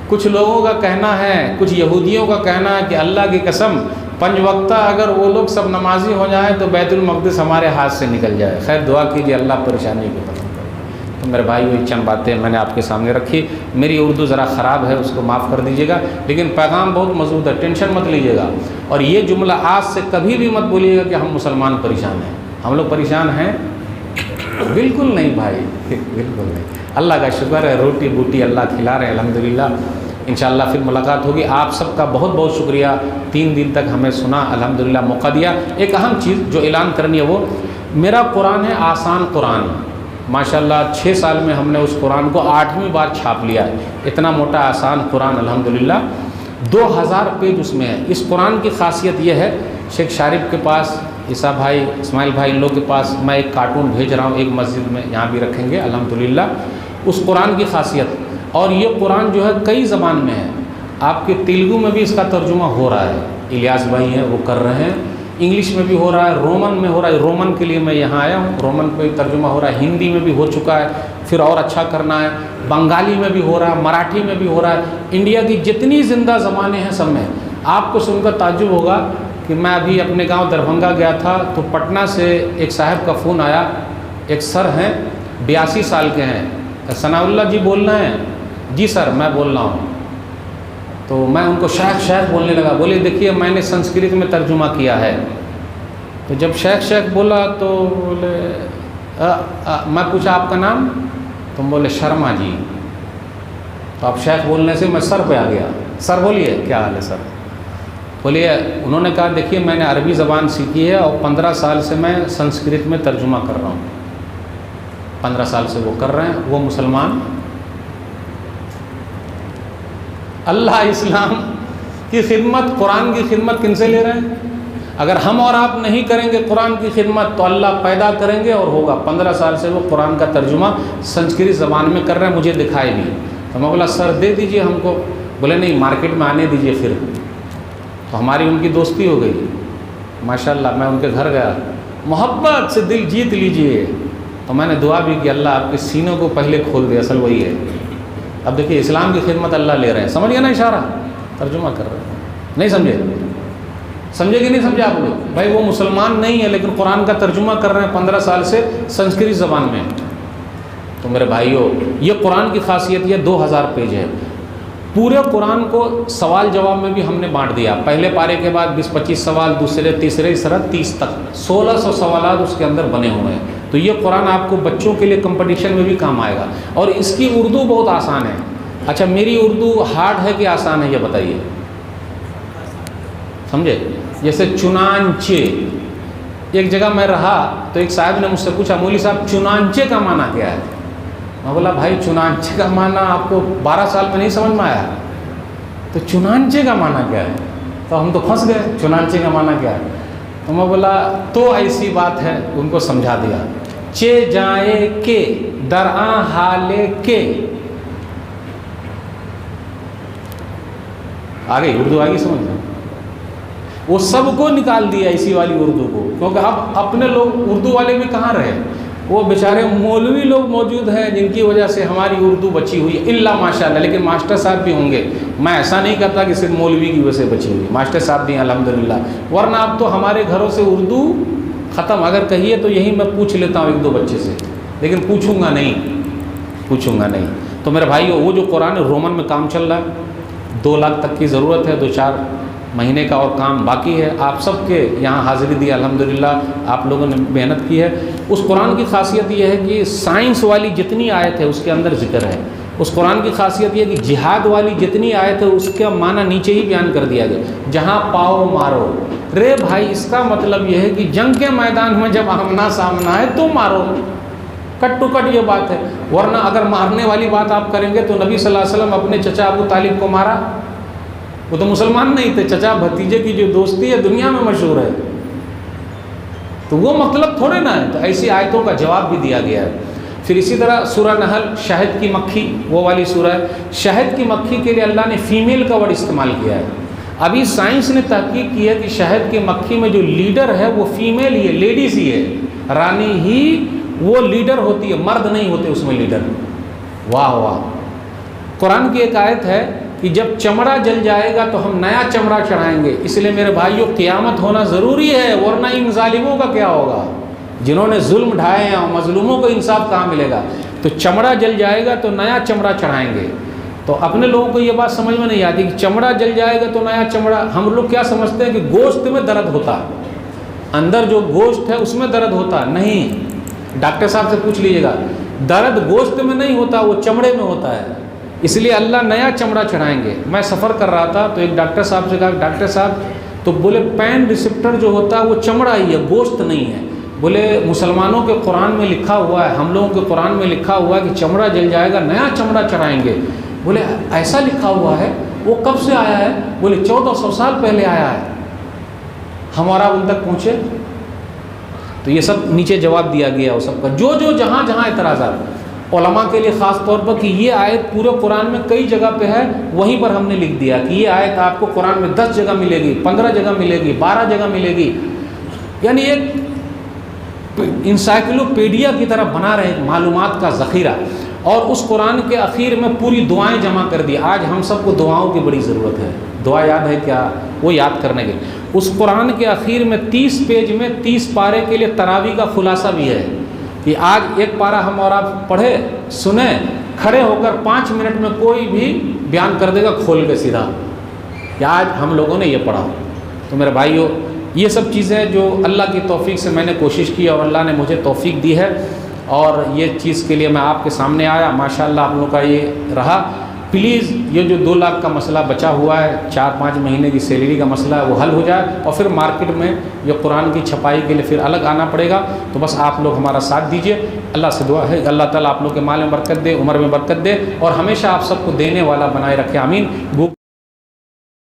کچھ لوگوں کا کہنا ہے، کچھ یہودیوں کا کہنا ہے کہ اللہ کی قسم 5 وقتہ اگر وہ لوگ سب نمازی ہو جائیں تو بیت المقدس ہمارے ہاتھ سے نکل جائے۔ خیر دعا کیجیے اللہ پریشانی کو ختم کرے۔ تو میرے بھائی وہی چند باتیں میں نے آپ کے سامنے رکھی۔ میری اردو ذرا خراب ہے، اس کو معاف کر دیجیے گا، لیکن پیغام بہت مضبوط ہے، ٹینشن مت لیجیے گا۔ اور یہ جملہ آج سے کبھی بھی مت بولیے گا کہ ہم مسلمان پریشان ہیں۔ ہم لوگ پریشان ہیں؟ بالکل نہیں بھائی، بالکل نہیں۔ اللہ کا شکر ہے، روٹی بوٹی اللہ کھلا رہے ہیں الحمدللہ۔ انشاءاللہ پھر ملاقات ہوگی۔ آپ سب کا بہت بہت شکریہ، 3 دن تک ہمیں سنا، الحمدللہ موقع دیا۔ ایک اہم چیز جو اعلان کرنی ہے، وہ میرا قرآن ہے آسان قرآن۔ ماشاءاللہ 6 سال میں ہم نے اس قرآن کو 8ویں بار چھاپ لیا ہے۔ اتنا موٹا آسان قرآن الحمدللہ، 2000 پیج اس میں ہے۔ اس قرآن کی خاصیت یہ ہے، شیخ شارف کے پاس، عیسیٰ بھائی، اسماعیل بھائی، ان لوگ کے پاس میں ایک کارٹون بھیج رہا ہوں، ایک مسجد میں یہاں بھی رکھیں گے الحمدللہ۔ اس قرآن کی خاصیت، اور یہ قرآن جو ہے کئی زبان میں ہے۔ آپ کے تیلگو میں بھی اس کا ترجمہ ہو رہا ہے، الیاس بھائی ہیں وہ کر رہے ہیں، انگلش میں بھی ہو رہا ہے، رومن میں ہو رہا ہے۔ رومن کے لیے میں یہاں آیا ہوں، رومن پہ ترجمہ ہو رہا ہے، ہندی میں بھی ہو چکا ہے، پھر اور اچھا کرنا ہے، بنگالی میں بھی ہو رہا ہے، مراٹھی میں بھی ہو رہا ہے۔ انڈیا کی جتنی زندہ زبانیں ہیں سب میں۔ آپ کو سن کر تعجب ہوگا کہ میں ابھی اپنے گاؤں دربھنگہ گیا تھا تو پٹنہ سے ایک صاحب کا فون آیا ایک سر ہیں 82 سال کے ہیں، ثناء اللہ جی بولنا ہے؟ جی سر میں بول رہا ہوں۔ تو میں ان کو شیخ بولنے لگا، بولے دیکھیے میں نے سنسکرت میں ترجمہ کیا ہے۔ تو جب شیخ بولا تو بولے میں پوچھا آپ کا نام؟ تم بولے شرما جی۔ تو اب شیخ بولنے سے میں سر پہ آ گیا، سر بولیے کیا حال ہے سر؟ بولیے انہوں نے کہا دیکھیے میں نے عربی زبان سیکھی ہے اور 15 سال سے میں سنسکرت میں ترجمہ کر رہا ہوں۔ 15 سال سے وہ کر رہے ہیں، وہ مسلمان۔ اللہ اسلام کی خدمت، قرآن کی خدمت کن سے لے رہے ہیں؟ اگر ہم اور آپ نہیں کریں گے قرآن کی خدمت تو اللہ پیدا کریں گے اور ہوگا۔ 15 سال سے وہ قرآن کا ترجمہ سنسکرت زبان میں کر رہے ہیں، مجھے دکھائے نہیں۔ تو میں بولا سر دے دیجئے ہم کو۔ بولے نہیں مارکیٹ میں آنے دیجئے پھر۔ تو ہماری ان کی دوستی ہو گئی ماشاءاللہ۔ میں ان کے گھر گیا، محبت سے دل جیت لیجئے۔ تو میں نے دعا بھی کہ اللہ آپ کے سینوں کو پہلے کھول دے، اصل وہی ہے۔ اب دیکھیے اسلام کی خدمت اللہ لے رہے ہیں، سمجھ گیا نا اشارہ؟ ترجمہ کر رہے ہیں، نہیں سمجھے کہ نہیں سمجھے آپ لوگ؟ بھائی وہ مسلمان نہیں ہے لیکن قرآن کا ترجمہ کر رہے ہیں 15 سال سے سنسکرت زبان میں۔ تو میرے بھائیوں یہ قرآن کی خاصیت، یہ 2000 پیج ہے۔ پورے قرآن کو سوال جواب میں بھی ہم نے بانٹ دیا۔ پہلے پارے کے بعد 20-25 سوال، دوسرے تیسرے اس طرح 30 تک 1600 سوالات اس کے اندر بنے ہوئے ہیں۔ تو یہ قرآن آپ کو بچوں کے لیے کمپٹیشن میں بھی کام آئے گا۔ اور اس کی اردو بہت آسان ہے۔ اچھا میری اردو ہارڈ ہے کہ آسان ہے یہ بتائیے؟ سمجھے؟ جیسے چنانچہ، ایک جگہ میں رہا تو ایک صاحب نے مجھ سے پوچھا مولوی صاحب چنانچہ کا معنی کیا ہے؟ میں بولا بھائی چنانچہ کا معنی آپ کو 12 سال میں نہیں سمجھ میں آیا؟ تو چنانچہ کا معنی کیا ہے؟ تو ہم تو پھنس گئے، چنانچہ کا معنی کیا ہے؟ تو میں بولا تو ایسی بات ہے، ان کو سمجھا دیا۔ چے جائے کے درآں حالے کے، آگئی اردو آگئی سمجھ میں؟ وہ سب کو نکال دیا اسی والی اردو کو، کیونکہ اب اپنے لوگ اردو والے بھی کہاں رہے، وہ بیچارے مولوی لوگ موجود ہیں جن کی وجہ سے ہماری اردو بچی ہوئی ہے، الا ماشاءاللہ۔ لیکن ماسٹر صاحب بھی ہوں گے، میں ایسا نہیں کہتا کہ صرف مولوی کی وجہ سے بچی ہوئی، ماسٹر صاحب بھی الحمدللہ، ورنہ اب تو ہمارے گھروں سے اردو ختم۔ اگر کہیے تو یہی میں پوچھ لیتا ہوں 1-2 بچے سے، لیکن پوچھوں گا نہیں۔ تو میرے بھائیو وہ جو قرآن رومن میں کام چل رہا ہے، 2 لاکھ تک کی ضرورت ہے، 2-4 مہینے کا اور کام باقی ہے۔ آپ سب کے یہاں حاضری دی الحمدللہ، آپ لوگوں نے محنت کی ہے۔ اس قرآن کی خاصیت یہ ہے کہ سائنس والی جتنی آیت ہے اس کے اندر ذکر ہے۔ اس قرآن کی خاصیت یہ ہے کہ جہاد والی جتنی آیت ہے اس کا معنی نیچے ہی بیان کر دیا گیا، جہاں پاؤ مارو۔ رے بھائی اس کا مطلب یہ ہے کہ جنگ کے میدان میں جب آمنا سامنا ہے تو مارو، کٹ ٹو کٹ یہ بات ہے۔ ورنہ اگر مارنے والی بات آپ کریں گے تو نبی صلی اللہ علیہ وسلم اپنے چچا ابو طالب کو مارا، وہ تو مسلمان نہیں تھے، چچا بھتیجے کی جو دوستی ہے دنیا میں مشہور ہے، تو وہ مطلب تھوڑے نہ ہے۔ تو ایسی آیتوں کا جواب بھی دیا گیا ہے۔ پھر اسی طرح سورہ نحل، شہد کی مکھی، وہ والی سورہ ہے، شہد کی مکھی کے لیے اللہ نے فیمیل کا ورڈ استعمال کیا ہے۔ ابھی سائنس نے تحقیق کی ہے کہ شہد کی مکھی میں جو لیڈر ہے وہ فیمیل ہی ہے، لیڈیز ہی ہے، رانی ہی وہ لیڈر ہوتی ہے، مرد نہیں ہوتے اس میں لیڈر۔ واہ واہ۔ قرآن کی ایک آیت ہے کہ جب چمڑا جل جائے گا تو ہم نیا چمڑا چڑھائیں گے۔ اس لیے میرے بھائیوں قیامت ہونا ضروری ہے، ورنہ ان ظالموں کا کیا ہوگا، جنہوں نے ظلم ڈھائے ہیں، اور مظلوموں کو انصاف کہاں ملے گا؟ تو چمڑا جل جائے گا تو نیا چمڑا چڑھائیں گے۔ تو اپنے لوگوں کو یہ بات سمجھ میں نہیں آتی کہ چمڑا جل جائے گا تو نیا چمڑا۔ ہم لوگ کیا سمجھتے ہیں کہ گوشت میں درد ہوتا ہے، اندر جو گوشت ہے اس میں درد ہوتا ہے، نہیں۔ ڈاکٹر صاحب سے پوچھ لیجیے گا، درد گوشت میں نہیں ہوتا، وہ چمڑے میں ہوتا ہے۔ اس لیے اللہ نیا چمڑا چڑھائیں گے۔ میں سفر کر رہا تھا تو ایک ڈاکٹر صاحب سے کہا ڈاکٹر صاحب، تو بولے پین ریسپٹر جو ہوتا ہے وہ چمڑا ہی ہے، گوشت نہیں ہے۔ بولے مسلمانوں کے قرآن میں لکھا ہوا ہے، ہم لوگوں کے قرآن میں لکھا ہوا ہے کہ چمڑا جل جائے گا نیا چمڑا چڑھائیں گے۔ بولے ایسا لکھا ہوا ہے، وہ کب سے آیا ہے؟ بولے 1400 سال پہلے آیا ہے، ہمارا ان تک پہنچے۔ تو یہ سب نیچے جواب دیا گیا، وہ سب کا جو جہاں جہاں اعتراضات علماء کے لیے خاص طور پر کہ یہ آیت پورے قرآن میں کئی جگہ پہ ہے، وہیں پر ہم نے لکھ دیا کہ یہ آیت آپ کو قرآن میں 10 جگہ ملے گی، 15 جگہ ملے گی، 12 جگہ ملے گی، یعنی ایک انسائکلوپیڈیا کی طرح بنا رہے معلومات کا ذخیرہ۔ اور اس قرآن کے اخیر میں پوری دعائیں جمع کر دی۔ آج ہم سب کو دعاؤں کی بڑی ضرورت ہے، دعا یاد ہے کیا؟ وہ یاد کرنے کے اس قرآن کے اخیر میں 30 پیج میں 30 پارے کے لیے تراویح کا خلاصہ بھی ہے۔ کہ آج ایک پارہ ہم اور آپ پڑھے سنیں، کھڑے ہو کر 5 منٹ میں کوئی بھی بیان کر دے گا کھول کے سیدھا کہ آج ہم لوگوں نے یہ پڑھا۔ تو میرے بھائیو، یہ سب چیزیں جو اللہ کی توفیق سے میں نے کوشش کی اور اللہ نے مجھے توفیق دی ہے، اور یہ چیز کے لیے میں آپ کے سامنے آیا، ماشاءاللہ آپ لوگوں کا یہ رہا۔ پلیز یہ جو 2 لاکھ کا مسئلہ بچا ہوا ہے، 4-5 مہینے کی سیلری کا مسئلہ ہے، وہ حل ہو جائے، اور پھر مارکیٹ میں یہ قرآن کی چھپائی کے لیے پھر الگ آنا پڑے گا۔ تو بس آپ لوگ ہمارا ساتھ دیجئے۔ اللہ سے دعا ہے اللہ تعالیٰ آپ لوگ کے مال میں برکت دے، عمر میں برکت دے، اور ہمیشہ آپ سب کو دینے والا بنائے رکھے، آمین۔